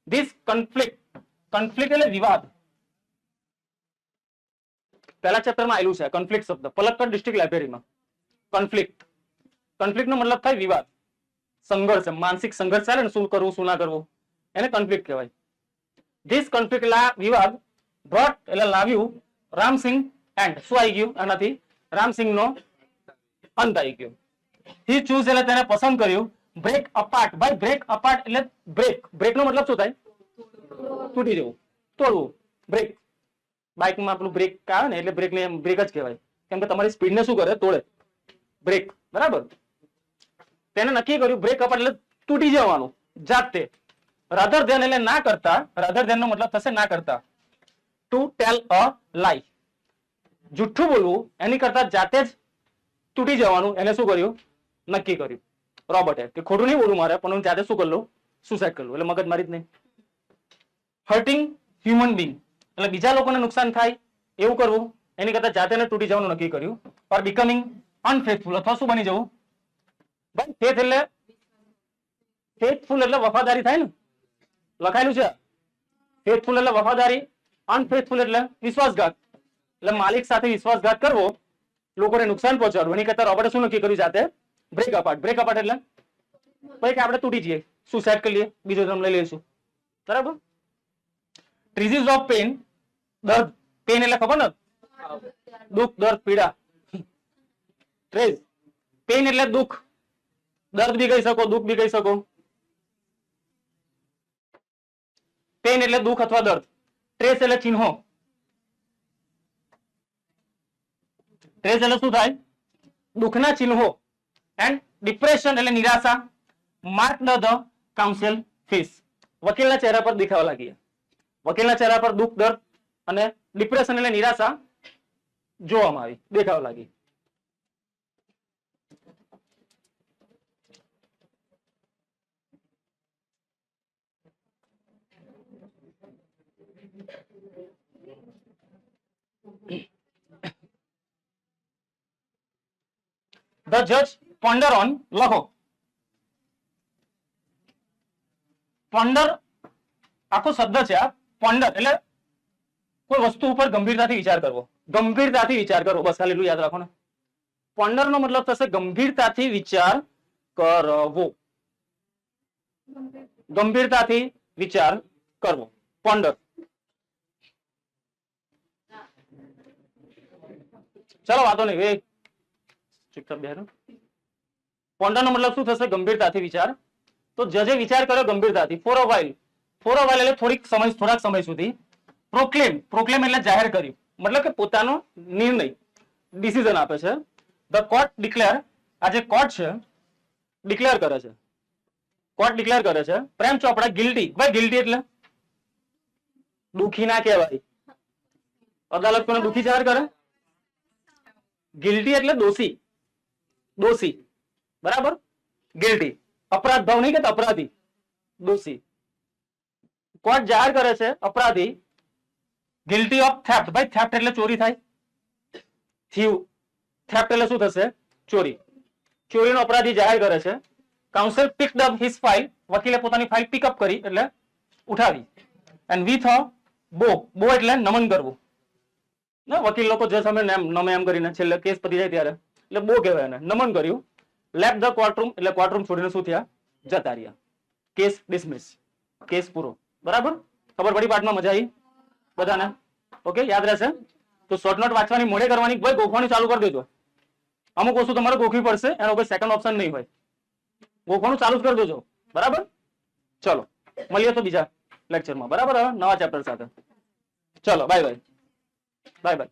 This conflict, conflict એટલે વિવાદ. પહેલા ચેપ્ટરમાં આવેલું છે કન્ફ્લિક્ટ શબ્દ, પલક્કડ ડિસ્ટ્રિક્ટ લાઇબ્રેરીમાં. કન્ફ્લિક્ટ, કન્ફ્લિક્ટ નો મતલબ થાય વિવાદ, સંઘર્ષ, માનસિક સંઘર્ષ ચાલે ને, શું કરવું શું ના કરવું, એને કન્ફ્લિક્ટ કહેવાય. ધીસ કન્ફ્લિક્ટ વિવાદ બ્રોટ એટલે લાવ્યું રામસિંહ એન્ડ. શું આવી ગયું આનાથી? રામસિંહ નો અંત આવી ગયો. હી ચૂઝ એટલે તેને પસંદ કર્યું બ્રેક અપાર્ટ. ભાઈ બ્રેક અપાર્ટ એટલે બ્રેક. બ્રેક નો મતલબ શું થાય? તૂટી જવું, તોડવું. બ્રેક, બાઇકમાં આપણું બ્રેક આવે ને એટલે બ્રેક ને બ્રેક જ કહેવાય, કેમ કે તમારી સ્પીડ ને શું કરે? તોડે. બ્રેક. બરાબર, તેને નક્કી કર્યું બ્રેક અપાર્ટ એટલે તૂટી જવાનું જાતે. રાધર ધેન એટલે ના કરતા. રાધર ધેન નો મતલબ થશે ના કરતા. ટુ ટેલ અ લાઈ, જુઠ્ઠું બોલવું એની કરતા જાતે જ તૂટી જવાનું, એને શું કર્યું? નક્કી કર્યું રોબર્ટે કે ખોટું નહીં બોલું મારે, પણ હું જાતે શું કરી લઉં? સુસાઇડ કરી લઉં. એટલે મગજ મારી જ નહીં. હર્ટિંગ હ્યુમન બીંગ એટલે બીજા લોકોને નુકસાન થાય એવું કરવું, એની કરતા જાતે તૂટી જવાનું નક્કી કર્યું. ઓર બીકમિંગ અનફેથફુલ, અથવા શું બની જવું? ભાઈ ફેથ એટલે, ફેથફુલ એટલે વફાદારી થાય ને, લખાયેલું છે. ફેથફુલ એટલે વફાદારી, અનફેથફુલ એટલે વિશ્વાસઘાત. એટલે માલિક સાથે વિશ્વાસઘાત કરવો, લોકોને નુકસાન પહોંચાડવું. એની કરતા રોબર્ટે શું નક્કી કર્યું જાતે? Break apart. બ્રેક અપાર્ટ એટલે ભાઈ કે આપણે તૂટી જઈએ, સુસાઇડ કરી લઈએ, બીજો જન્મ લઈ લઈશું. બરાબર. ટ્રીઝીસ ઓફ પેન, દર્દ. પેન એટલે ખબર ને, દુઃખ, દર્દ, પીડા. ટ્રેઝ, પેન એટલે દુઃખ, દર્દ બી કહી શકો, દુઃખ બી કહી શકો. પેઇન એટલે દુઃખ અથવા દર્દ, ટ્રેસ એટલે ચિહ્નો, ટ્રેસ એટલે શું થાય? દુઃખના ચિહ્નો. એન્ડ ડિપ્રેશન એટલે નિરાશા, માર્ક ધ કાઉન્સિલ ફીસ. વકીલના ચહેરા પર દેખાવા લાગી, વકીલના ચહેરા પર દુઃખ, દર્દ અને ડિપ્રેશન એટલે નિરાશા જોવામાં આવી, દેખાવા લાગી. The judge ponder on, લખો. ponder આખો શબ્દ છે આ. ponder એટલે કોઈ વસ્તુ ઉપર ગંભીરતાથી વિચાર કરવો, ગંભીરતાથી વિચાર કરવો, બસ ખાલી એટલું યાદ રાખો ને. ponder નો મતલબ થશે ગંભીરતાથી વિચાર કરવો, ગંભીરતાથી વિચાર કરવો, ponder. ચલો વાતો નહીં, ચૂપચાપ બેસો. પોન્ડર નો મતલબ શું થશે? ગંભીરતાથી વિચાર. તો જજે વિચાર કર્યો ગંભીરતાથી. For a while, for a while એટલે થોડાક સમય સુધી. પ્રોક્લેમ, પ્રોક્લેમ એટલે જાહેર કર્યું, મતલબ કે પોતાનો નિર્ણય, ડિસિઝન આપે છે. ધ કોર્ટ ડિક્લેર, આ જે કોર્ટ છે ડિક્લેર કરે છે, કોર્ટ ડિક્લેર કરે છે. પ્રેમ ચોપડા ગિલ્ટી. ભાઈ ગિલ્ટી એટલે દુખી ના કહેવાય. અદાલત કોને દુખી જાહેર કરે? ગિલ્ટી એટલે દોષી, દોષી, બરાબર. ગિલ્ટી અપરાધ ભાવ નહીં કે અપરાધી, દોષી. કોર્ટ જાહેર કરે છે અપરાધી ગિલ્ટી ઓફ થેફ્ટ. ભાઈ થેફ્ટ એટલે ચોરી થાય, થીવ. થેફ્ટ એટલે શું થશે? ચોરી. ચોરીનો અપરાધી જાહેર કરે છે. Council picked up his file, વકીલે પોતાની ફાઇલ પિકઅપ કરી એટલે ઉઠાવી. એન્ડ વિથ અ બો, બો એટલે નમન કરવું. વકીલ લોકો જે સમય નમે એમ કરીને છેલ્લે કેસ પતી જાય ત્યારે એટલે બો કહેવાય એને, નમન કર્યું. લેફ્ટ ધ કોર્ટરૂમ એટલે કોર્ટરૂમ છોડીને શું થયા? જતા રહ્યા. કેસ ડિસમિસ, કેસ પૂરો. બરાબર, ખબર પડી? પાઠમાં મજા આવી બધાને? ઓકે, યાદ રહેશે. તો શોર્ટ નોટ વાંચવાની મોડે કરવાની, ભાઈ ગોખવાની ચાલુ કરી દેજો. અમુક વસ્તુ તમારે ગોખવી પડશે, એનો કોઈ સેકન્ડ ઓપ્શન નહીં હોય. ગોખવાનું ચાલુ જ કરી દેજો, બરાબર. ચલો મળીએ તો બીજા લેક્ચરમાં, બરાબર, નવા ચેપ્ટર સાથે. ચલો બાય બાય, બાય બાય.